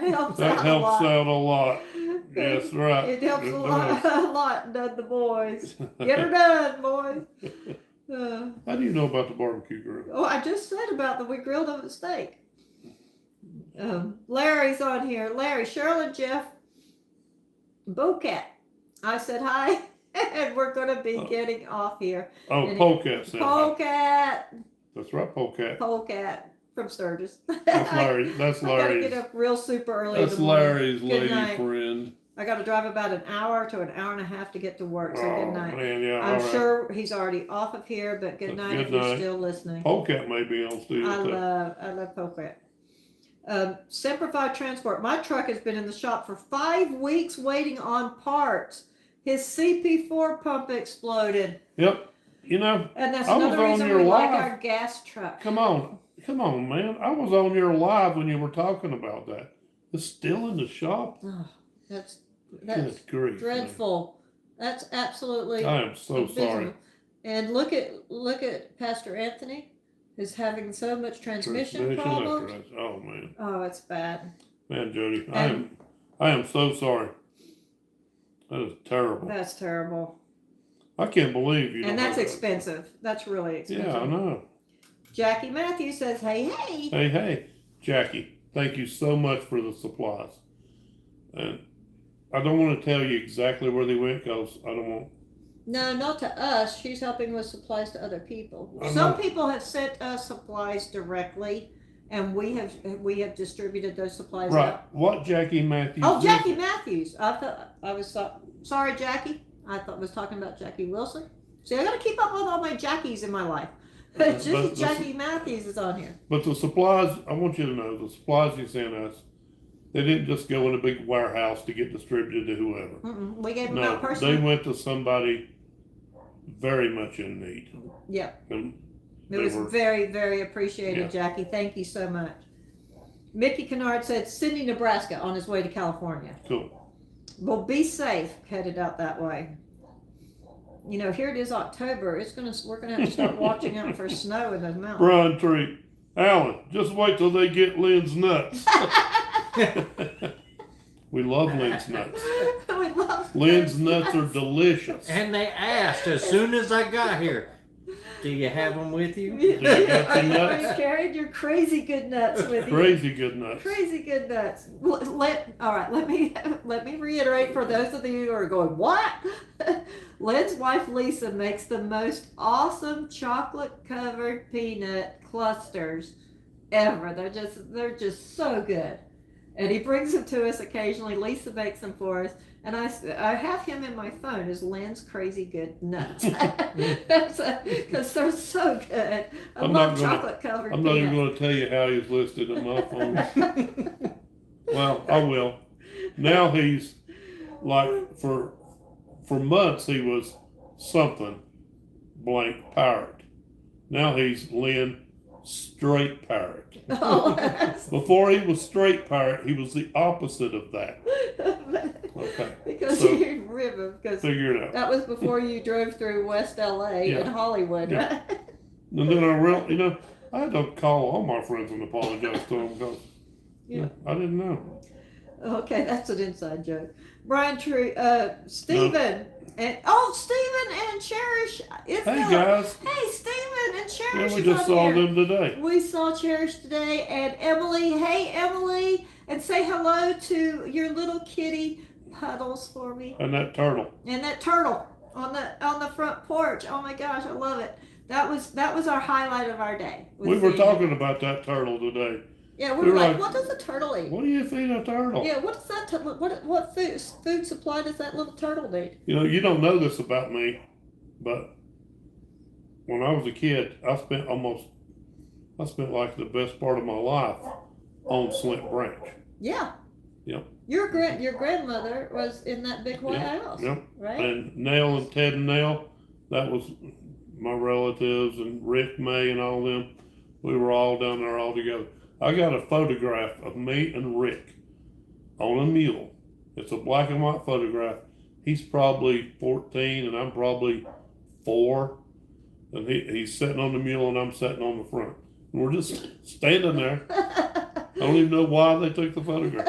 helps out a lot. Yes, right. It helps a lot, does the boys. Get her done, boys. How do you know about the barbecue grill? Oh, I just said we grilled a steak. Larry's on here. Larry, Cheryl, and Jeff. Bocat. I said hi, and we're going to be getting off here. Oh, Polecat said Polecat. That's right, Polecat. Polecat from Sturgis. That's Larry. That's Larry's. I got to get up real super early. That's Larry's lady friend. I got to drive about an hour to an hour and a half to get to work. So good night. Man, yeah, I'm sure he's already off of here, but good night if you're still listening. Polecat may be on still. I love Polecat. Simplified Transport. My truck has been in the shop for 5 weeks waiting on parts. His CP4 pump exploded. Yep. You know, and that's another reason we like our gas truck. Come on, man. I was on your live when you were talking about that. It's still in the shop. Oh, that's grief, dreadful. Man. That's absolutely. I am so sorry. And look at Pastor Anthony, who's having so much transmission problems. Oh man. Oh, it's bad. Man, Jody, I am so sorry. That is terrible. That's terrible. I can't believe you. And that's expensive. That's really expensive. Yeah, I know. Jackie Matthews says, hey. Hey, Jackie, thank you so much for the supplies. And I don't want to tell you exactly where they went because I don't want. No, not to us. She's helping with supplies to other people. Some people have sent us supplies directly, and we have distributed those supplies out. What Jackie Matthews? Oh, Jackie Matthews. I thought I was sorry, Jackie. I thought I was talking about Jackie Wilson. See, I got to keep up with all my Jackies in my life. But Jackie Matthews is on here. But the supplies, I want you to know, the supplies you sent us, they didn't just go in a big warehouse to get distributed to whoever. We gave them out personally. They went to somebody very much in need. Yep. And it was very, very appreciated, Jackie. Thank you so much. Mickey Kennard said Sydney, Nebraska, on his way to California. Cool. Well, be safe headed out that way. You know, here it is October. We're gonna have to start watching out for snow in those mountains. Brian Tree, Alan, just wait till they get Lynn's nuts. We love Lynn's nuts. Lynn's nuts are delicious. And they asked as soon as I got here, do you have them with you? Do you got your Are you carried your crazy good nuts with you? Crazy good nuts. Crazy good nuts. All right, let me reiterate for those of you who are going, what? Lynn's wife Lisa makes the most awesome chocolate covered peanut clusters ever. They're just so good. And he brings them to us occasionally. Lisa makes them for us. And I have him in my phone as Lynn's Crazy Good Nuts. Because they're so good. I love chocolate covered peanuts. I'm not even going to tell you how he's listed in my phone. Well, I will. Now he's like, for months he was something blank pirate. Now he's Lynn Straight Pirate. Oh, Before he was Straight Pirate, he was the opposite of that. Okay. Because you remember, because figure it out. That was before you drove through West LA and Hollywood, right? And then I had to call all my friends and apologize to them because I didn't know. Okay, that's an inside joke. Brian Tree, Stephen, Stephen and Cherish. Hey guys. Hey, Stephen and Cherish. Yeah, we just saw them today. We saw Cherish today, and Emily. Hey, Emily, and say hello to your little kitty Puddles for me. And that turtle. And that turtle on the front porch. Oh my gosh, I love it. That was our highlight of our day. We were talking about that turtle today. Yeah, we were like, what does a turtle eat? What do you feed a turtle? Yeah, what does that what food supply does that little turtle need? You don't know this about me, but when I was a kid, I spent like the best part of my life on Slint Branch. Yeah. Yep. Your grandmother was in that big white house. Yep. Right. And Nell and Ted and Nell, that was my relatives, and Rick, May, and all them. We were all down there all together. I got a photograph of me and Rick on a mule. It's a black and white photograph. He's probably 14 and I'm probably 4. And he's sitting on the mule and I'm sitting on the front. And we're just standing there. I don't even know why they took the photograph.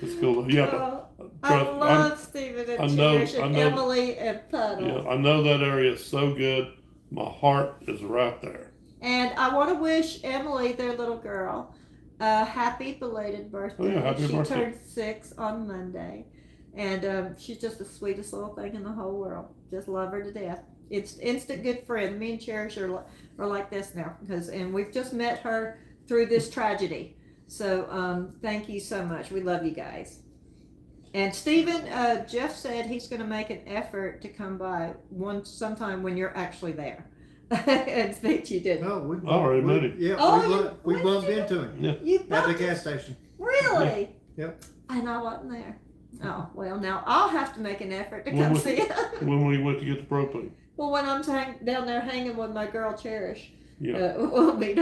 It's cool. Yeah, I love Stephen and Cherish and Emily and Puddle. Yeah, I know that area so good. My heart is right there. And I want to wish Emily, their little girl, a happy belated birthday. Oh, yeah, happy birthday. She turned 6 on Monday. And she's just the sweetest little thing in the whole world. Just love her to death. It's instant good friend. Me and Cherish are like this now. And we've just met her through this tragedy. So thank you so much. We love you guys. And Stephen, Jeff said he's going to make an effort to come by sometime when you're actually there. And think you did. No, we already met him. Yeah, we bumped into him. Yeah. At the gas station. Really? Yep. And I wasn't there. Oh, well, now I'll have to make an effort to come see you. When we went to get the propane. Well, when I'm down there hanging with my girl Cherish, Yeah. we'll meet.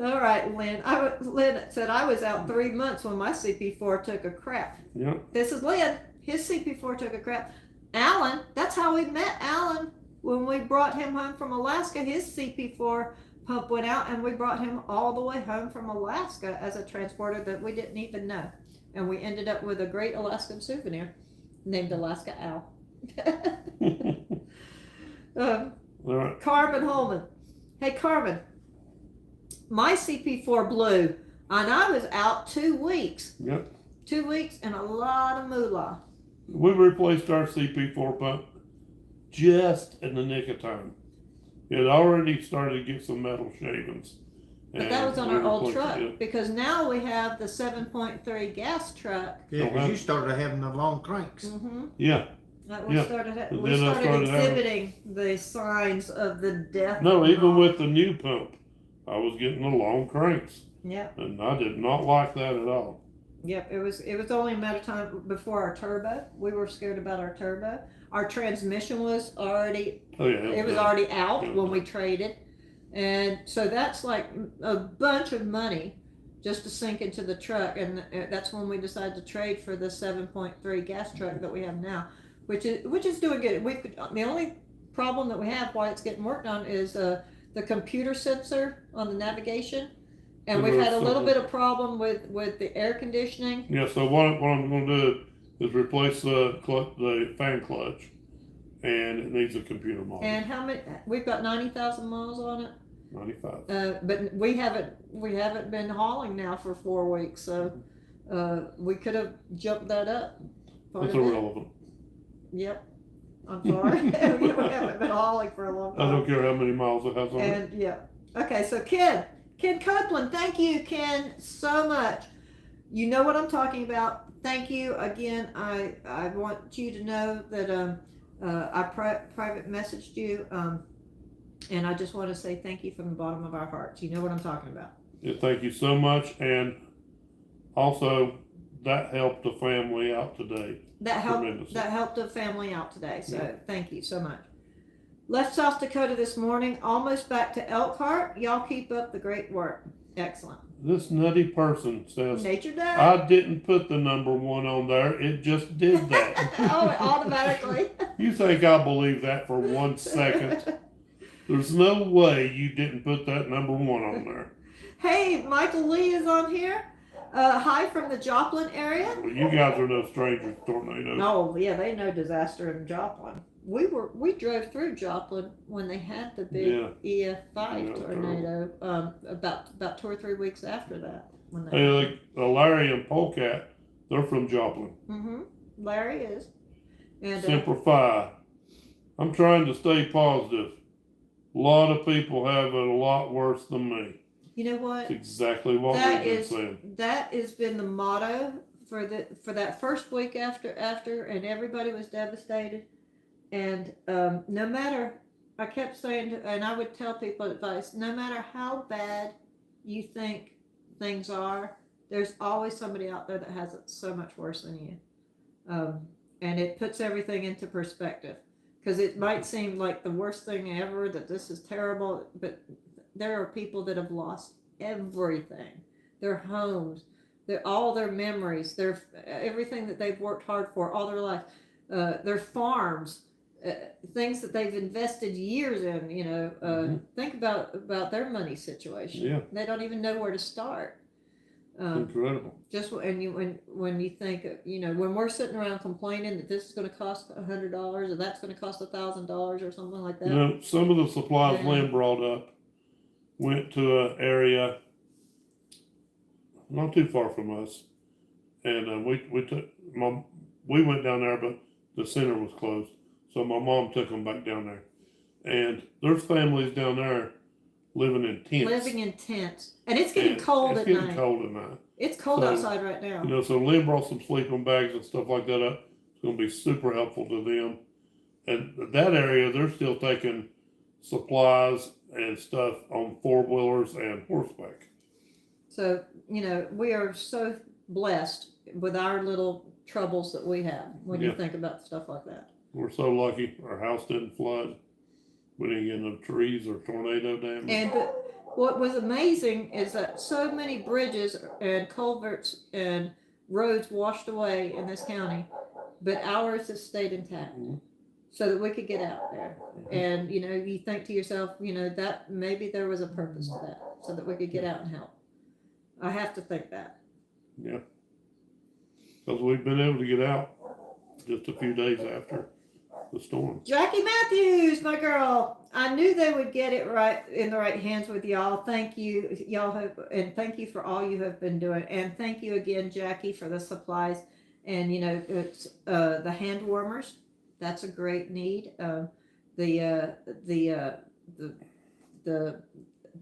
All right, Lynn. Lynn said I was out 3 months when my CP4 took a crap. Yeah. This is Lynn. His CP4 took a crap. Alan, that's how we met Alan. When we brought him home from Alaska, his CP4 pump went out, and we brought him all the way home from Alaska as a transporter that we didn't even know. And we ended up with a great Alaskan souvenir named Alaska Al. All right. Carmen Holman. Hey, Carmen. My CP4 blew, and I was out 2 weeks. Yep. 2 weeks and a lot of moolah. We replaced our CP4 pump just in the nick of time. It had already started to get some metal shavings. But that was on our old truck, because now we have the 7.3 gas truck. Yeah, because you started having the long cranks. Mm-hmm. Yeah. We started exhibiting the signs of the death. No, even with the new pump, I was getting the long cranks. Yep. And I did not like that at all. Yep, it was only a matter of time before our turbo. We were scared about our turbo. Our transmission was already already out when we traded. And so that's like a bunch of money just to sink into the truck, and that's when we decided to trade for the 7.3 gas truck that we have now, which is doing good. The only problem that we have while it's getting worked on is the computer sensor on the navigation. And we've had a little bit of problem with the air conditioning. Yeah, so what I'm going to do is replace the fan clutch, and it needs a computer model. And how many? We've got 90,000 miles on it. 95. But we haven't been hauling now for 4 weeks, so we could have jumped that up. That's irrelevant. Yep. I'm sorry. We haven't been hauling for a long time. I don't care how many miles it has on it. And yeah. Okay, so Ken Copeland, thank you, Ken, so much. You know what I'm talking about. Thank you again. I want you to know that I private messaged you, and I just want to say thank you from the bottom of our hearts. You know what I'm talking about. Yeah, thank you so much, and also that helped the family out today. That helped the family out today. So Thank you so much. Left South Dakota this morning, almost back to Elkhart. Y'all keep up the great work. Excellent. This nutty person says, Nature Dad. I didn't put the number 1 on there. It just did that. Oh, automatically. You think I'll believe that for 1 second? There's no way you didn't put that number 1 on there. Hey, Michael Lee is on here. Hi from the Joplin area. Well, you guys are no strangers to tornadoes. No, yeah, they know disaster in Joplin. We drove through Joplin when they had the big EF5 tornado. About 2 or 3 weeks after that. Hey, Larry and Polecat, they're from Joplin. Mm-hmm. Larry is. And Semper Fi. I'm trying to stay positive. A lot of people have it a lot worse than me. You know what? That's exactly what we've been saying. That has been the motto for that first week after, and everybody was devastated. And no matter I kept saying, and I would tell people advice, no matter how bad you think things are, there's always somebody out there that has it so much worse than you. And it puts everything into perspective. Because it might seem like the worst thing ever, that this is terrible, but there are people that have lost everything. Their homes, all their memories, everything that they've worked hard for all their life, their farms, things that they've invested years in, think about their money situation. Yeah. They don't even know where to start. Incredible. Just when you think, when we're sitting around complaining that this is going to cost $100 or that's going to cost $1,000 or something like that. Some of the supplies Lynn brought up went to an area not too far from us, and we went down there, but the center was closed, so my mom took them back down there, and there's families down there living in tents. And it's getting cold at night. It's getting cold at night. It's cold outside right now. So Lynn brought some sleeping bags and stuff like that up. It's going to be super helpful to them. And that area, they're still taking supplies and stuff on 4-wheelers and horseback. So, we are so blessed with our little troubles that we have when you think about stuff like that. We're so lucky. Our house didn't flood. We didn't get no trees or tornado damage. And what was amazing is that so many bridges and culverts and roads washed away in this county, but ours has stayed intact so that we could get out there. And, you think to yourself, that maybe there was a purpose to that so that we could get out and help. I have to think that. Yeah. Because we've been able to get out just a few days after the storm. Jackie Matthews, my girl. I knew they would get it right in the right hands with y'all. Thank you, and thank you for all you have been doing. And thank you again, Jackie, for the supplies. And it's the hand warmers. That's a great need. The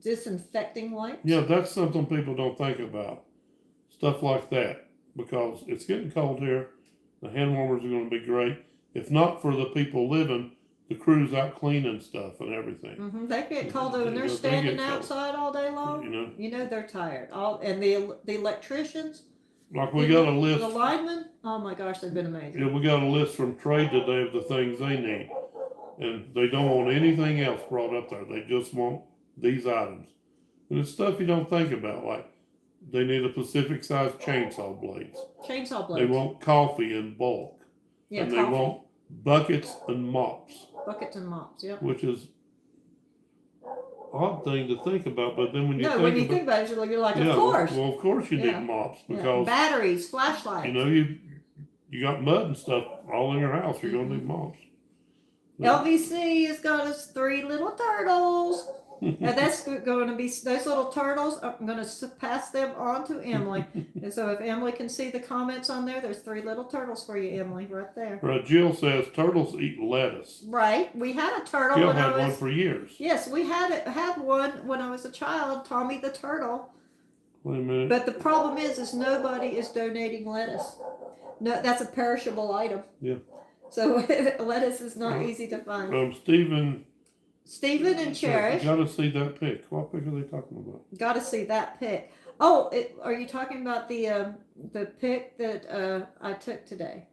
disinfecting wipes. Yeah, that's something people don't think about. Stuff like that, because it's getting cold here. The hand warmers are going to be great. If not for the people living, the crew's out cleaning stuff and everything. They get cold when they're standing outside all day long. They're tired. And the electricians. Like we got a list. The linemen. Oh my gosh, they've been amazing. Yeah, we got a list from trade today of the things they need, and they don't want anything else brought up there. They just want these items, and it's stuff you don't think about. Like they need a Pacific size chainsaw blades. They want coffee in bulk. Yeah, and they want buckets and mops. Yep. Which is odd thing to think about, but then when you think about it, you're like, of course. Well, of course you need mops because batteries, flashlights. You got mud and stuff all in your house. You're gonna need mops. LVC has got us 3 little turtles. And that's going to be those little turtles. I'm going to pass them on to Emily. And so if Emily can see the comments on there, there's 3 little turtles for you, Emily, right there. Right. Jill says turtles eat lettuce. Right. We had a turtle. Jill had one for years. Yes, we had one when I was a child. Tommy the turtle. Wait a minute. But the problem is nobody is donating lettuce. No, that's a perishable item. Yeah. So lettuce is not easy to find. Stephen and Cherish. Got to see that pic. What pic are they talking about? Got to see that pic. Oh, are you talking about the pic that I took today?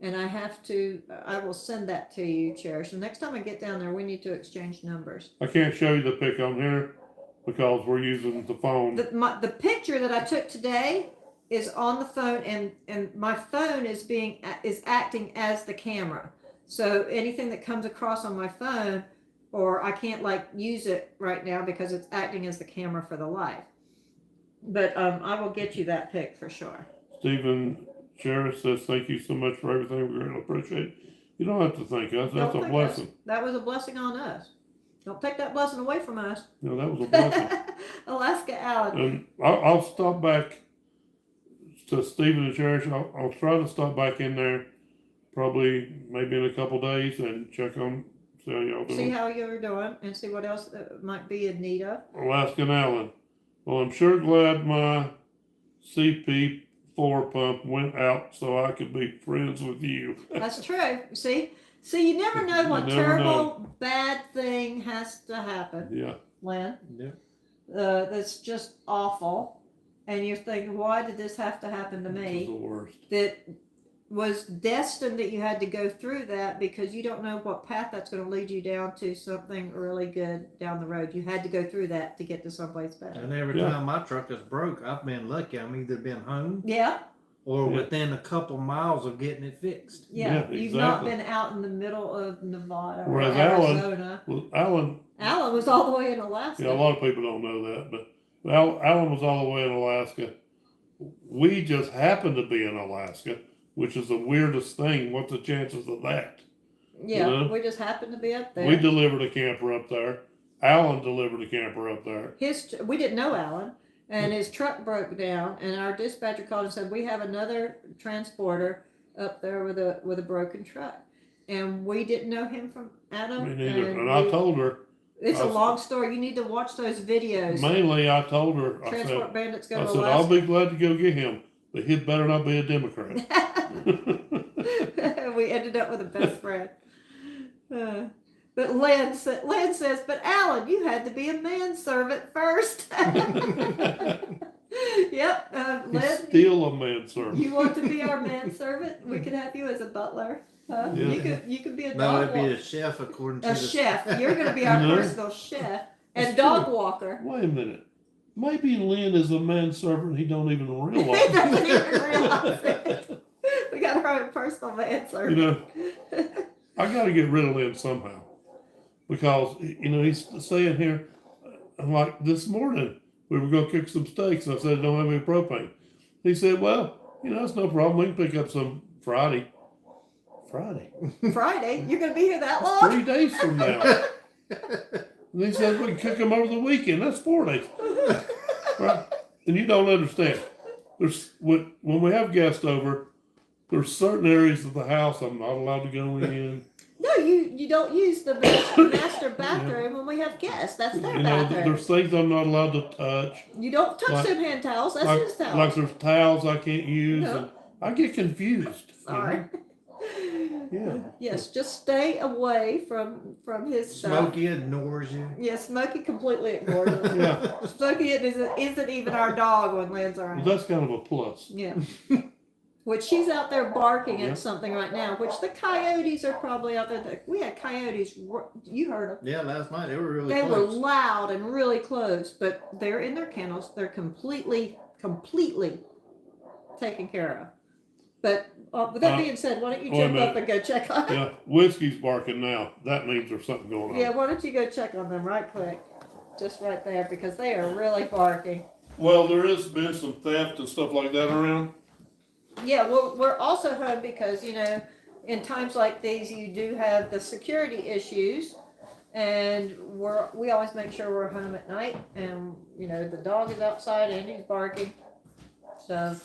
And I will send that to you, Cherish. The next time I get down there, we need to exchange numbers. I can't show you the pic on here because we're using the phone. The picture that I took today is on the phone, and my phone is acting as the camera. So anything that comes across on my phone, or I can't use it right now because it's acting as the camera for the live. But I will get you that pic for sure. Stephen Sheriff says, thank you so much for everything. We really appreciate it. You don't have to thank us. That's a blessing. That was a blessing on us. Don't take that blessing away from us. No, that was a blessing. Alaska Allen. And I'll stop back to Stephen and Sheriff. I'll try to stop back in there probably maybe in a couple days and check on see how y'all doing. See how you're doing and see what else might be in need of. Alaskan Allen. Well, I'm sure glad my CP4 pump went out so I could be friends with you. That's true. See, So you never know what never terrible, bad thing has to happen, Yeah. Lynn. Yep. That's just awful. And you're thinking, why did this have to happen to This is me? the worst. That was destined that you had to go through that because you don't know what path that's going to lead you down to something really good down the road. You had to go through that to get to someplace better. And every time my truck is broke, I've been lucky. I'm either been home Yeah. or within a couple miles of getting it fixed. Yeah. Yeah, You've not exactly. been out in the middle of Nevada or Whereas Arizona. Alan Was all the way in Alaska. Yeah, a lot of people don't know that, but Alan was all the way in Alaska. We just happened to be in Alaska, which is the weirdest thing. What's the chances of that? Yeah, You know? we just happened to be up there. We delivered a camper up there. Alan delivered a camper up there. We didn't know Alan, and his truck broke down, and our dispatcher called and said, we have another transporter up there with a broken truck. And we didn't know him from Adam. Me neither. And I told her. It's a long story. You need to watch those videos. Mainly, I told her. Transport Bandits go I to said, Alaska. I'll be glad to go get him, but he'd better not be a Democrat. We ended up with a best friend. But Lynn says, but Alan, you had to be a manservant first. Yep, Lynn. He's still a manservant. You want to be our manservant? We could have you as a butler. Yeah. You could be a No, dog it'd be walker. a chef according to A the chef. You're going to be our You know? personal chef and That's dog true. walker. Wait a minute. Maybe Lynn is a manservant he don't even He realize. doesn't even realize it. We got our own personal manservant. You know, I got to get rid of Lynn somehow because he's saying here. I'm like, this morning we were going to cook some steaks, and I said, don't have any propane. He said, well, it's no problem. We can pick up some Friday. Friday? You're going to be here that long? 3 days from now. And he said, we can cook them over the weekend. That's 4 days. Right? And you don't understand. When we have guests over, there's certain areas of the house I'm not allowed to go in. No, you don't use the master bathroom when we have guests. That's their bathroom. There's things I'm not allowed to touch. You don't touch them hand towels. That's his towels. Like there's towels I can't use. No. And I get confused. Sorry. Yeah. Yes, just stay away from his stuff. Smokey ignores you. Yes, Smokey completely ignores us. Yeah. Smokey isn't even our dog when Lynn's around. Well, that's kind of a plus. Yeah. Which she's out there barking Yeah. at something right now, which the coyotes are probably out there. We had coyotes, you heard them. Yeah, last night they were really They close. were loud and really close, but they're in their kennels. They're completely taken care of. But with that being said, why don't you jump up and go check on them? Yeah, whiskey's barking now. That means there's something going on. Yeah, why don't you go check on them right quick? Just right there, because they are really barking. Well, there has been some theft and stuff like that around. Yeah, well, we're also home because, in times like these, you do have the security issues. And we always make sure we're home at night. And, the dog is outside and he's barking. So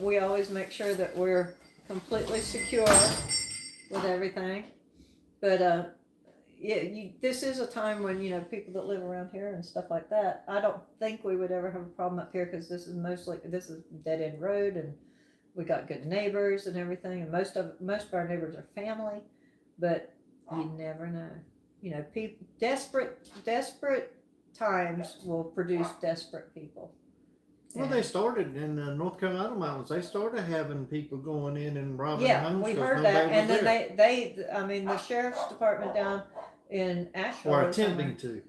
we always make sure that we're completely secure with everything. But this is a time when people that live around here and stuff like that. I don't think we would ever have a problem up here because this is dead end road and we got good neighbors and everything. And most of our neighbors are family, but you never know. People desperate times will produce desperate people. Well, they started in the North Carolina mountains. They started having people going in and robbing Yeah, homes. we 'cause heard nobody that, was and then there. the sheriff's department down in Asheville Or or attempting somewhere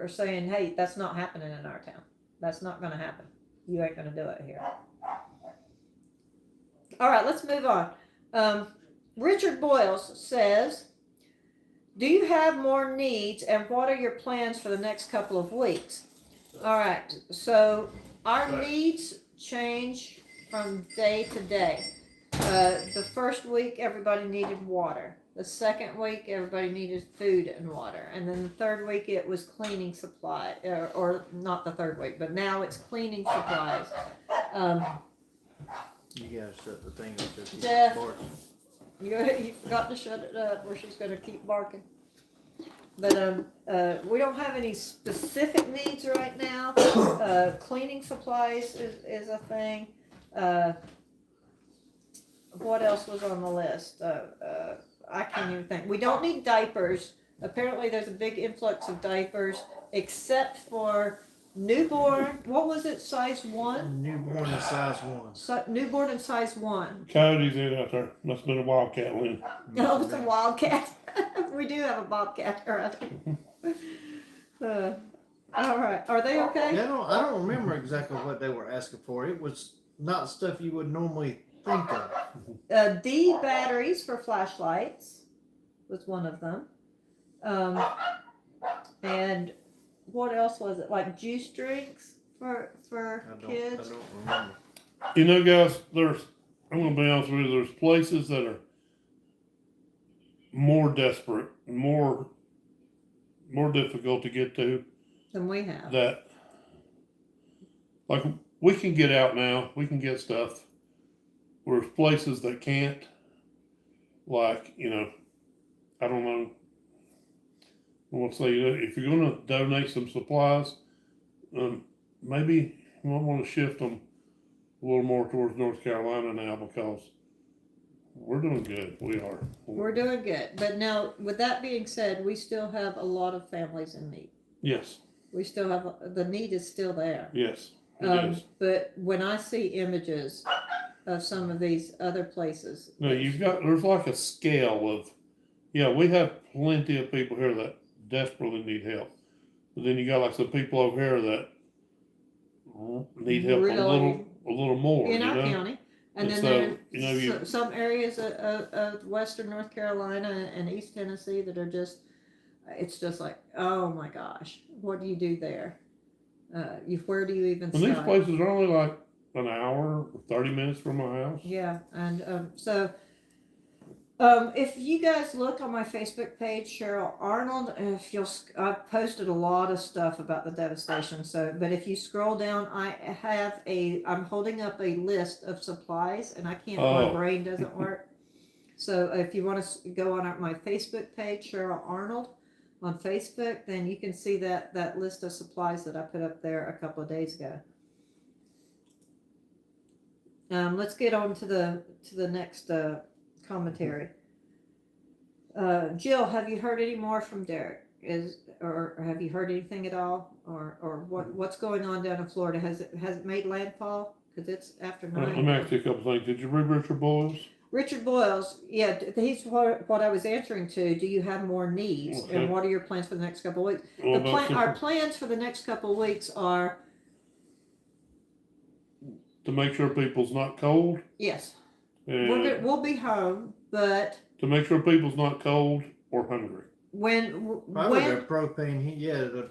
to. are saying, hey, that's not happening in our town. That's not going to happen. You ain't going to do it here. All right, let's move on. Richard Boyles says, do you have more needs and what are your plans for the next couple of weeks? All right, so our needs change from day to day. The first week, everybody needed water. The second week, everybody needed food and water. And then the third week, it was cleaning supply, or not the third week, but now it's cleaning supplies. You gotta shut the thing up if you Jeff. bark. You forgot to shut it up or she's going to keep barking. But we don't have any specific needs right now. Cleaning supplies is a thing. What else was on the list? I can't even think. We don't need diapers. Apparently there's a big influx of diapers, except for newborn. What was it? Size 1? Newborn and size 1. Newborn and size 1. Coyotes in out there. Must have been a wildcat win. No, it's a wildcat. We do have a bobcat around here. All right. Are they okay? Yeah, I don't remember exactly what they were asking for. It was not stuff you would normally think of. D batteries for flashlights was one of them. And what else was it? Like juice drinks for kids? I don't remember. You know, guys, I'm going to be honest with you, there's places that are more desperate, more difficult to get to. Than we have. That, like, we can get out now, we can get stuff. There's places that can't, like, you know, I don't know. I want to say, you know, if you're going to donate some supplies, maybe you might want to shift them a little more towards North Carolina now, because we're doing good. We are. We're doing good. But now, with that being said, we still have a lot of families in need. Yes. We still have, the need is still there. Yes. But when I see images of some of these other places. No, there's like a scale of, yeah, we have plenty of people here that desperately need help. But then you got like some people over here that need help really, a little more. In our know? County. And then so, there's some areas of western North Carolina and East Tennessee that are just, it's just like, oh my gosh, what do you do there? Where do you even start? And these places are only like an hour, 30 minutes from my house. Yeah, and so if you guys look on my Facebook page, Cheryl Arnold, I've posted a lot of stuff about the devastation. So, but if you scroll down, I'm holding up a list of supplies, and I can't. My brain doesn't work. So if you want to go on my Facebook page, Cheryl Arnold, on Facebook, then you can see that list of supplies that I put up there a couple of days ago. Let's get on to the next commentary. Jill, have you heard any more from Derek? Or have you heard anything at all? Or what's going on down in Florida? Has it made landfall? Because it's after 9. Let me ask you a couple things. Did you read Richard Boyle's? Richard Boyle's, yeah, he's what I was answering to. Do you have more needs? Okay. And what are your plans for the next couple of weeks? Our plans for the next couple of weeks are to make sure people's not cold. Yes, we'll be home, but to make sure people's not cold or hungry. The propane heaters.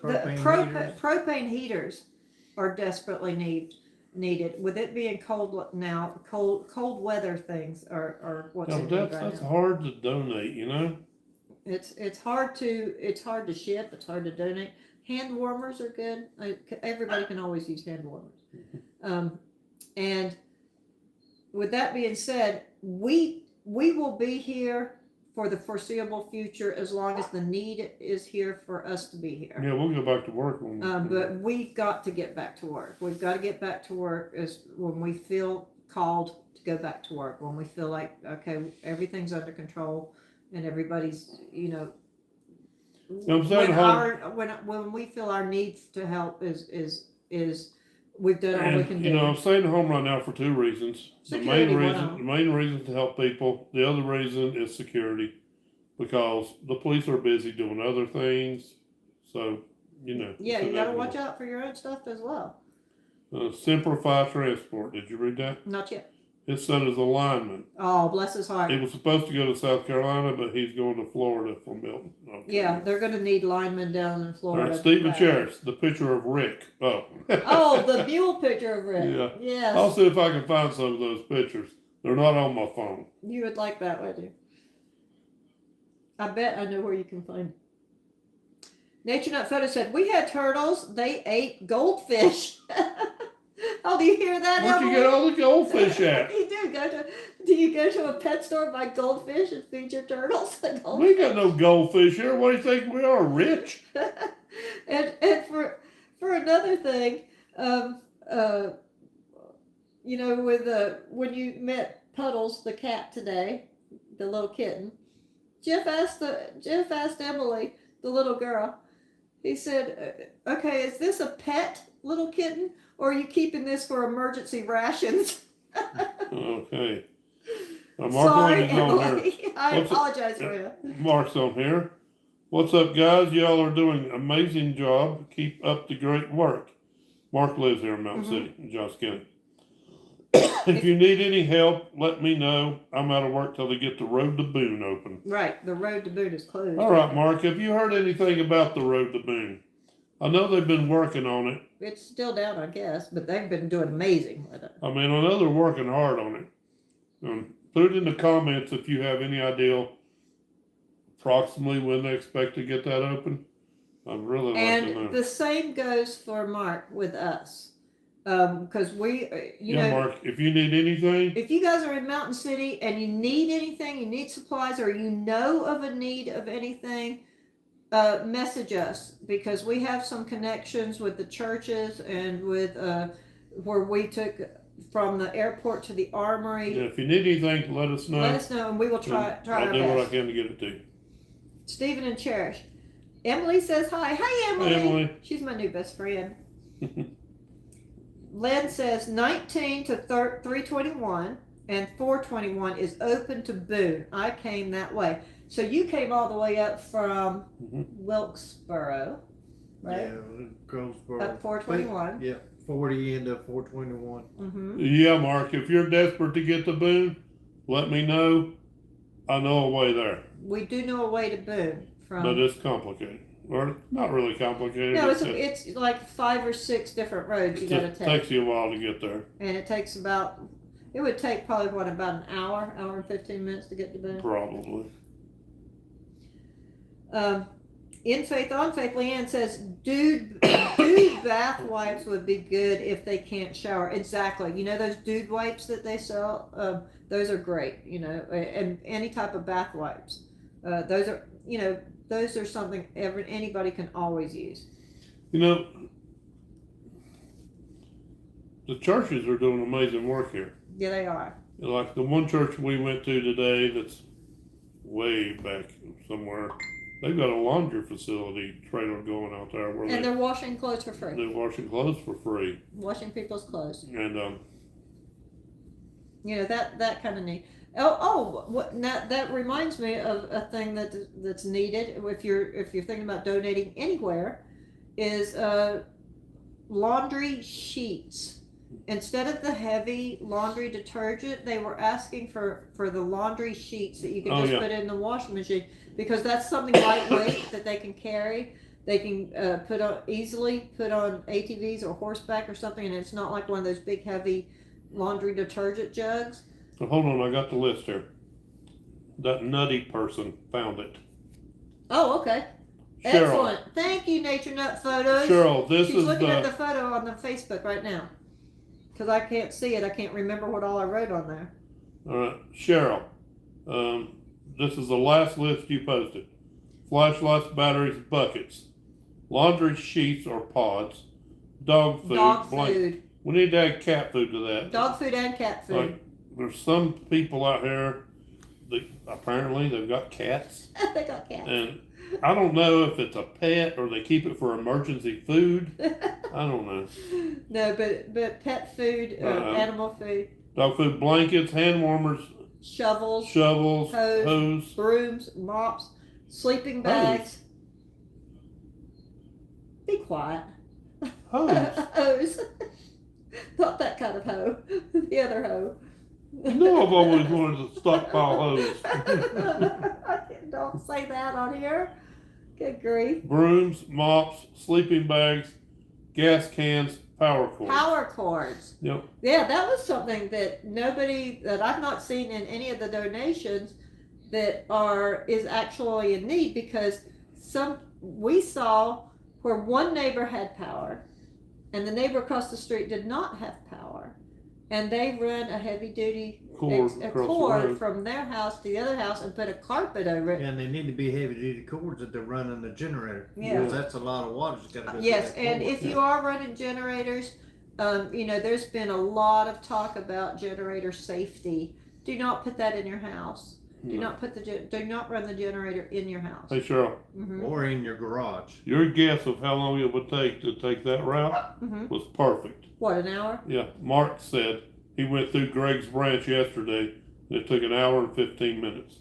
Propane heaters are desperately needed. With it being cold now, cold weather things are what's in need right now. That's hard to donate, you know. It's hard to ship. It's hard to donate. Hand warmers are good. Everybody can always use hand warmers. And with that being said, we will be here for the foreseeable future as long as the need is here for us to be here. Yeah, we'll go back to work. But we've got to get back to work. We've got to get back to work when we feel called to go back to work. When we feel like, okay, everything's under control and everybody's, you know, when we feel our need to help is we've done all we can do. You know, I'm staying at home right now for 2 reasons. Security, the main reason is to help people. The other reason is security, because the police are busy doing other things. So, you know. Yeah, you got to watch out for your own stuff as well. Simplify Transport. Did you read that? Not yet. His son is a lineman. Oh, bless his heart. He was supposed to go to South Carolina, but he's going to Florida for Milton. Okay. Yeah, they're going to need linemen down in Florida. All right, Stephen Charis, the picture of Rick. Oh. Oh, the mule picture of Rick. Yeah. Yes. I'll see if I can find some of those pictures. They're not on my phone. You would like that, would you? I bet I know where you can find it. Nature Nut Photo said, we had turtles. They ate goldfish. Oh, do you hear that? Where'd you get all the goldfish at? You do you go to a pet store and buy goldfish and feed your turtles? We got no goldfish here. What do you think we are, rich? and for another thing, you know, when you met Puddles the cat today, the little kitten, Jeff asked Emily, the little girl. He said, "Okay, is this a pet little kitten, or are you keeping this for emergency rations?" Okay. Mark Sorry, Lynn is on here. Emily. I apologize for you. Mark's on here. What's up, guys? Y'all are doing an amazing job. Keep up the great work. Mark lives here in Mountain City, in Johns County. If you need any help, let me know. I'm out of work till they get the Road to Boone open. Right, the Road to Boone is closed. All right, Mark, have you heard anything about the Road to Boone? I know they've been working on it. It's still down, I guess, but they've been doing amazing with it. I mean, I know they're working hard on it. Put it in the comments if you have any idea approximately when they expect to get that open. I'd really like to know. And the same goes for Mark with us. Because we, you know, Mark, if you need anything, if you guys are in Mountain City and you need anything, you need supplies, or you know of a need of anything, message us, because we have some connections with the churches and with where we took from the airport to the armory. if you need anything, let us know. Let us know, and we will try I'll our do what I best. can to get it to you. Stephen and Cherish. Emily says hi. Hi, Emily. Hey, Emily. She's my new best friend. Len says 19 to 321 and 421 is open to Boone. I came that way. So you came all the way up from Wilkesboro, right? Yeah, Goldsboro. Up 421. Yeah, 40 into 421. Mm-hmm. Yeah, Mark, if you're desperate to get to Boone, let me know. I know a way there. We do know a way to Boone from. But it's complicated. Or not really complicated. No, it's like 5 or 6 different roads you got to take. It takes you a while to get there. And it takes it would take probably about an hour and 15 minutes to get to Boone. Probably. In Faith, on Faith, Leanne says, dude bath wipes would be good if they can't shower. Exactly. You know those dude wipes that they sell? Those are great, you know, and any type of bath wipes. Those are, you know, those are something anybody can always use. You know, the churches are doing amazing work here. Yeah, they are. Like the one church we went to today that's way back somewhere, they've got a laundry facility trailer going out there where they're washing clothes for free. They're washing clothes for free. Washing people's clothes. And you know, that kind of neat. That reminds me of a thing that's needed if you're thinking about donating anywhere, is laundry sheets. Instead of the heavy laundry detergent, they were asking for the laundry sheets that you can just put in the washing machine, because that's something lightweight that they can carry. They can easily put on ATVs or horseback or something, and it's not like one of those big heavy laundry detergent jugs. So hold on, I got the list here. That nutty person found it. Oh, okay. Cheryl. Excellent. Thank you, Nature Nut Photos. Cheryl, She's looking at the photo on the Facebook right now. Because I can't see it. I can't remember what all I wrote on there. All right, Cheryl. This is the last list you posted. Flashlights, batteries, buckets, laundry sheets or pods, dog food. Dog food. We need to add cat food to that. Dog food and cat food. Like, there's some people out here that apparently they've got cats. They got cats. And I don't know if it's a pet or they keep it for emergency food. I don't know. No, but pet food, animal food. Dog food, blankets, hand warmers, shovels, hose, brooms, mops, sleeping bags. Be quiet. Hose. Hose. Not that kind of hoe. The other hoe. No, I've always wanted to stockpile hose. Don't say that on here. Good grief. Brooms, mops, sleeping bags, gas cans, power cords. Power cords. Yep. Yeah, that was something that I've not seen in any of the donations that is actually in need, because we saw where one neighbor had power and the neighbor across the street did not have power, and they run a heavy duty cord from their house to the other house and put a carpet over it. And they need to be heavy duty cords that they're running the generator. Yeah. Because that's a lot of water that's got to go Yes, through that and cord. if you are running generators, you know, there's been a lot of talk about generator safety. Do not put that in your house. Do not put do not run the generator in your house. Hey Cheryl, Or in your garage. your guess of how long it would take to take that route was perfect. What, an hour? Yeah, Mark said he went through Greg's branch yesterday. It took an hour and 15 minutes.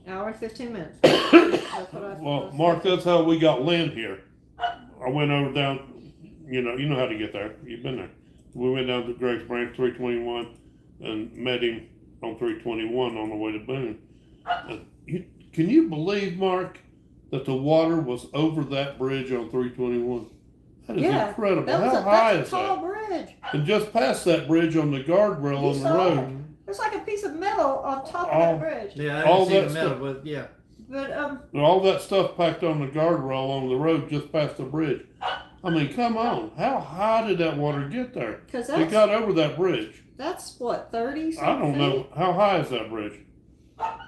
Hour and 15 minutes. That's what I Well, Mark, that's how we got Lynn here. I went over down, you know how to get there. You've been there. We went down to Greg's branch, 321, and met him on 321 on the way to Boone. Can you believe, Mark, that the water was over that bridge on 321? That is incredible. How high is that? That's a tall bridge. And just past that bridge on the guardrail on the road. It's like a piece of metal on top of that bridge. Yeah, I all didn't see that the metal, stuff. but yeah. But All that stuff packed on the guardrail along the road just past the bridge. I mean, come on. How high did that water get there? Because It got over that bridge. that's what, 30 I don't know. How high is that bridge?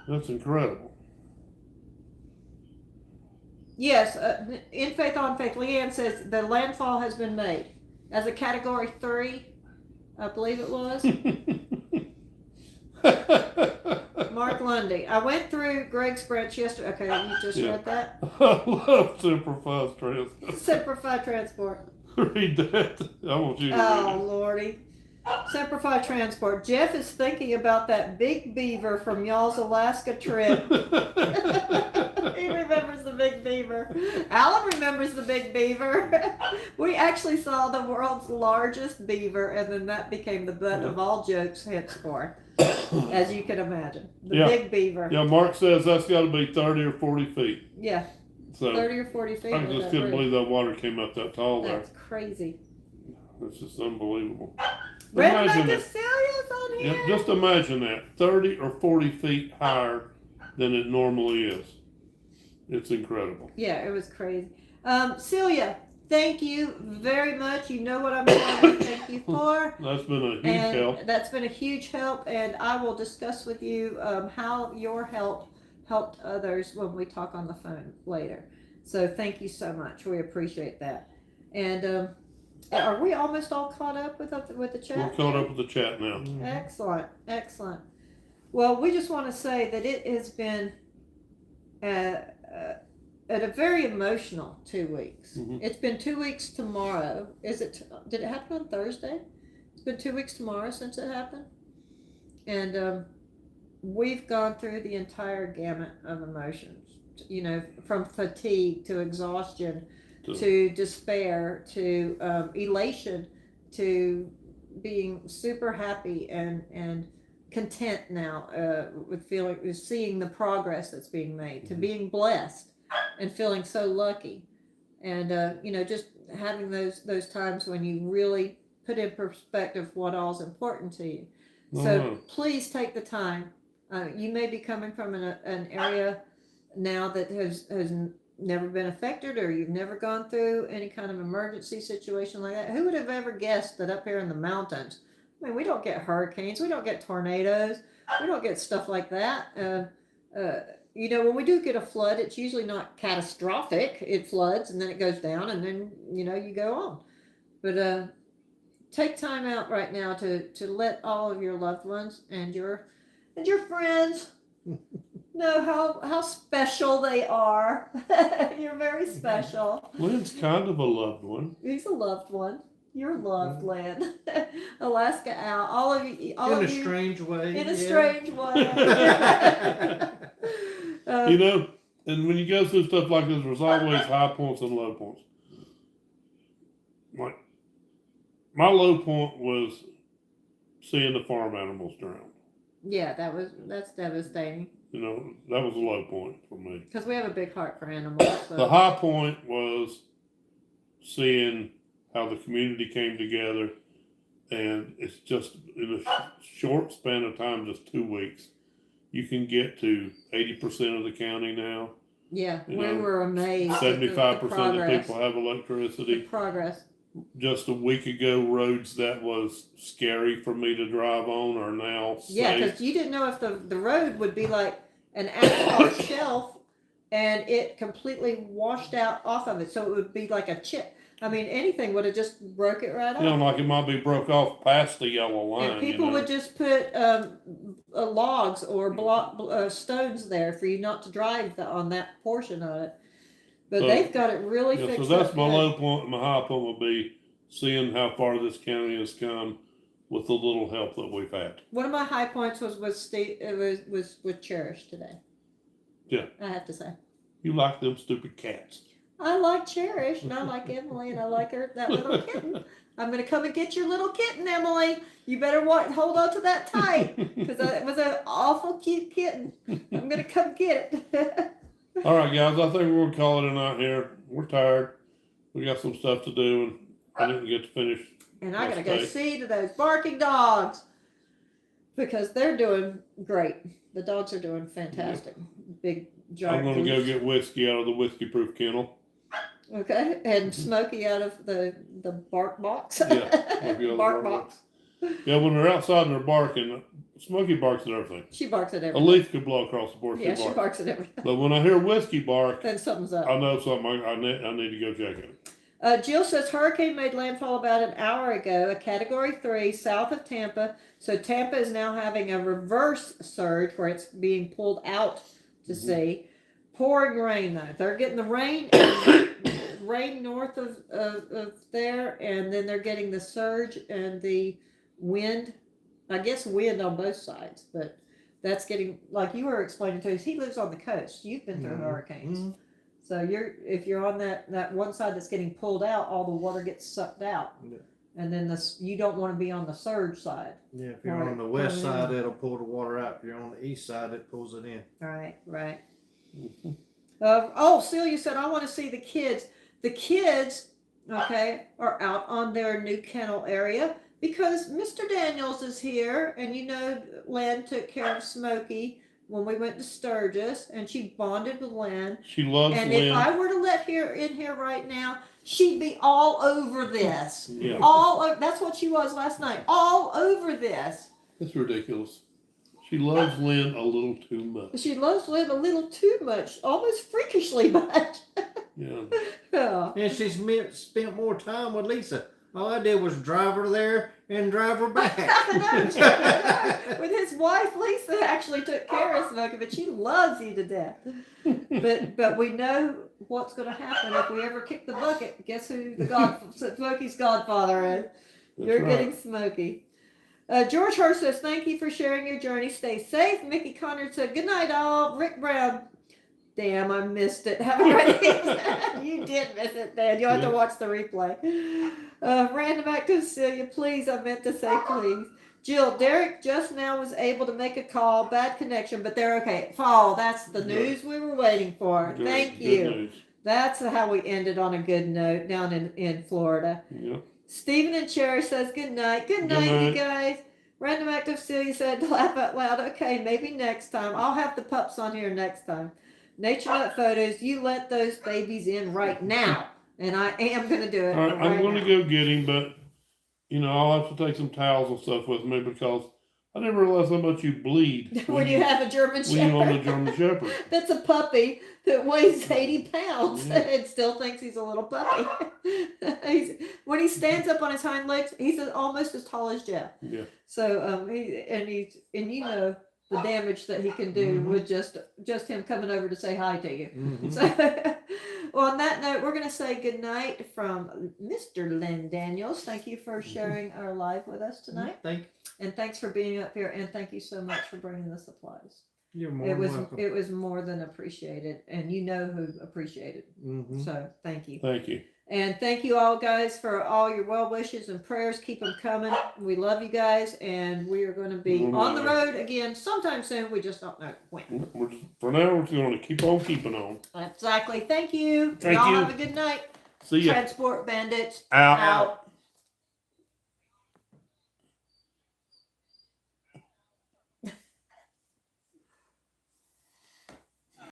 That's incredible. Yes, in faith on faith, Leanne says the landfall has been made as a category 3, I believe it was. Mark Lundy. I went through Greg's branch yesterday. Okay, you just read that? I love Simplified Transport. Simplified Transport. Read that. I want you to Oh, read Lordy. Simplified Transport. Jeff is thinking about that big beaver from y'all's Alaska trip. He remembers the big beaver. Alan remembers the big beaver. We actually saw the world's largest beaver, and then that became the butt of all jokes henceforth, as you can imagine. The big beaver. Yeah, Mark says that's got to be 30 or 40 feet. Yeah. So 30 or 40 feet. I just couldn't believe that water came up that tall there. That's crazy. It's just unbelievable. Redneck Cecilia's on here. Yeah, just imagine that. 30 or 40 feet higher than it normally is. It's incredible. Yeah, it was crazy. Celia, thank you very much. You know what I'm trying to thank you for. That's been a huge help. That's been a huge help, and I will discuss with you how your help helped others when we talk on the phone later. So thank you so much. We appreciate that. And are we almost all caught up with the chat? We're caught up with the chat now. Excellent, excellent. Well, we just want to say that it has been at a very emotional 2 weeks. It's been 2 weeks tomorrow. Did it happen on Thursday? It's been 2 weeks tomorrow since it happened. And we've gone through the entire gamut of emotions, you know, from fatigue to exhaustion to despair to elation to being super happy and content now with seeing the progress that's being made, to being blessed and feeling so lucky, and you know, just having those times when you really put in perspective what all's important to you. So please take the time. You may be coming from an area now that has never been affected, or you've never gone through any kind of emergency situation like that. Who would have ever guessed that up here in the mountains, I mean, we don't get hurricanes, we don't get tornadoes, we don't get stuff like that. You know, when we do get a flood, it's usually not catastrophic. It floods and then it goes down, and then, you know, you go on. But take time out right now to let all of your loved ones and your friends know how special they are. You're very special. Lynn's kind of a loved one. He's a loved one. You're loved, Lynn. Alaska Al, all of you. In a strange way. In a strange way. You know, and when you go through stuff like this, there's always high points and low points. Like, my low point was seeing the farm animals drown. Yeah, that's devastating. You know, that was a low point for me. Because we have a big heart for animals. So. The high point was seeing how the community came together, and it's just in a short span of time, just 2 weeks, you can get to 80% of the county now. Yeah, we were amazed. 75% of people have electricity. The progress. Just a week ago, roads that was scary for me to drive on are now safe. Yeah, because you didn't know if the road would be like an asphalt shelf and it completely washed out off of it. So it would be like a chip. I mean, anything would have just broke it right off. You know, like it might be broke off past the yellow line. And people would just put logs or stones there for you not to drive on that portion of it. But they've got it really fixed. So that's my low point. My high point would be seeing how far this county has come with the little help that we've had. One of my high points was with Cherish today. Yeah, I have to say. You like them stupid cats. I like Cherish, and I like Emily, and I like that little kitten. I'm going to come and get your little kitten, Emily. You better hold on to that tight, because it was an awful cute kitten. I'm going to come get it. All right, guys, I think we're going to call it a night here. We're tired. We got some stuff to do, and I didn't get to finish. And I got to go see to those barking dogs, because they're doing great. The dogs are doing fantastic. Yeah. Big, giant. I'm going to go get whiskey out of the whiskey-proof kennel. Okay, and Smokey out of the bark box. Yeah, bark box. Yeah, when they're outside and they're barking, Smokey barks at everything. She barks at everything. A leaf could blow across the board. Yeah, she barks at everything. But when I hear whiskey bark, then something's up. I know something. I need to go check it. Jill says hurricane made landfall about an hour ago, a Category 3 south of Tampa. So Tampa is now having a reverse surge where it's being pulled out to sea. Pouring rain though. They're getting the rain. Rain north of there, and then they're getting the surge and the wind. I guess wind on both sides, but that's getting, like you were explaining to us, he lives on the coast. You've been through hurricanes. So if you're on that one side that's getting pulled out, all the water gets sucked out. Yeah. And then you don't want to be on the surge side. Yeah, if you're on the west side, it'll pull the water out. If you're on the east side, it pulls it in. Right. Celia said, I want to see the kids. The kids, okay, are out on their new kennel area because Mr. Daniels is here, and Lynn took care of Smokey when we went to Sturgis, and she bonded with Lynn. She loves Lynn. And if I were to let her in here right now, she'd be all over this. Yeah. That's what she was last night. All over this. It's ridiculous. She loves Lynn a little too much. She loves Lynn a little too much, almost freakishly much. Yeah. And she's spent more time with Lisa. All I did was drive her there and drive her back. With his wife, Lisa actually took care of Smokey, but she loves you to death. But we know what's going to happen if we ever kick the bucket. Guess who Smokey's godfather is? You're right. Getting Smokey. George Hurst says, thank you for sharing your journey. Stay safe. Mickey Conrad said, good night, all. Rick Brown. Damn, I missed it. Haven't read it. You did miss it, Dan. You'll have to watch the replay. Random active Celia, please. I meant to say please. Jill, Derek just now was able to make a call. Bad connection, but they're okay. Paul, that's the news we were waiting for. Good, thank you. News. That's how we ended on a good note down in Florida. Yep. Stephen and Cherry says good night. Good night, you guys. Random active Celia said, laugh out loud. Okay, maybe next time. I'll have the pups on here next time. Nature Nut Photos, you let those babies in right now. And I am going to do it. All right, I'm going to go get him, but, I'll have to take some towels and stuff with me because I didn't realize how much you bleed. when you have a German Shepherd. When you own a German Shepherd. That's a puppy that weighs 80 pounds and still thinks he's a little puppy. When he stands up on his hind legs, he's almost as tall as Jeff. Yeah. So, the damage that he can do with just him coming over to say hi to you. So, well, on that note, we're going to say good night from Mr. Lynn Daniels. Thank you for sharing our live with us tonight. Thank you. And thanks for being up here. And thank you so much for bringing the supplies. You're more welcome. It was more than appreciated. And you know who appreciated. So thank you. Thank you. And thank you all, guys, for all your well wishes and prayers. Keep them coming. We love you guys, and we are going to be on the road again sometime soon. We just don't know when. For now, we're going to keep on keeping on. Exactly. Thank you. Thank y'all you. Have a good night. See ya. Transport Bandits out.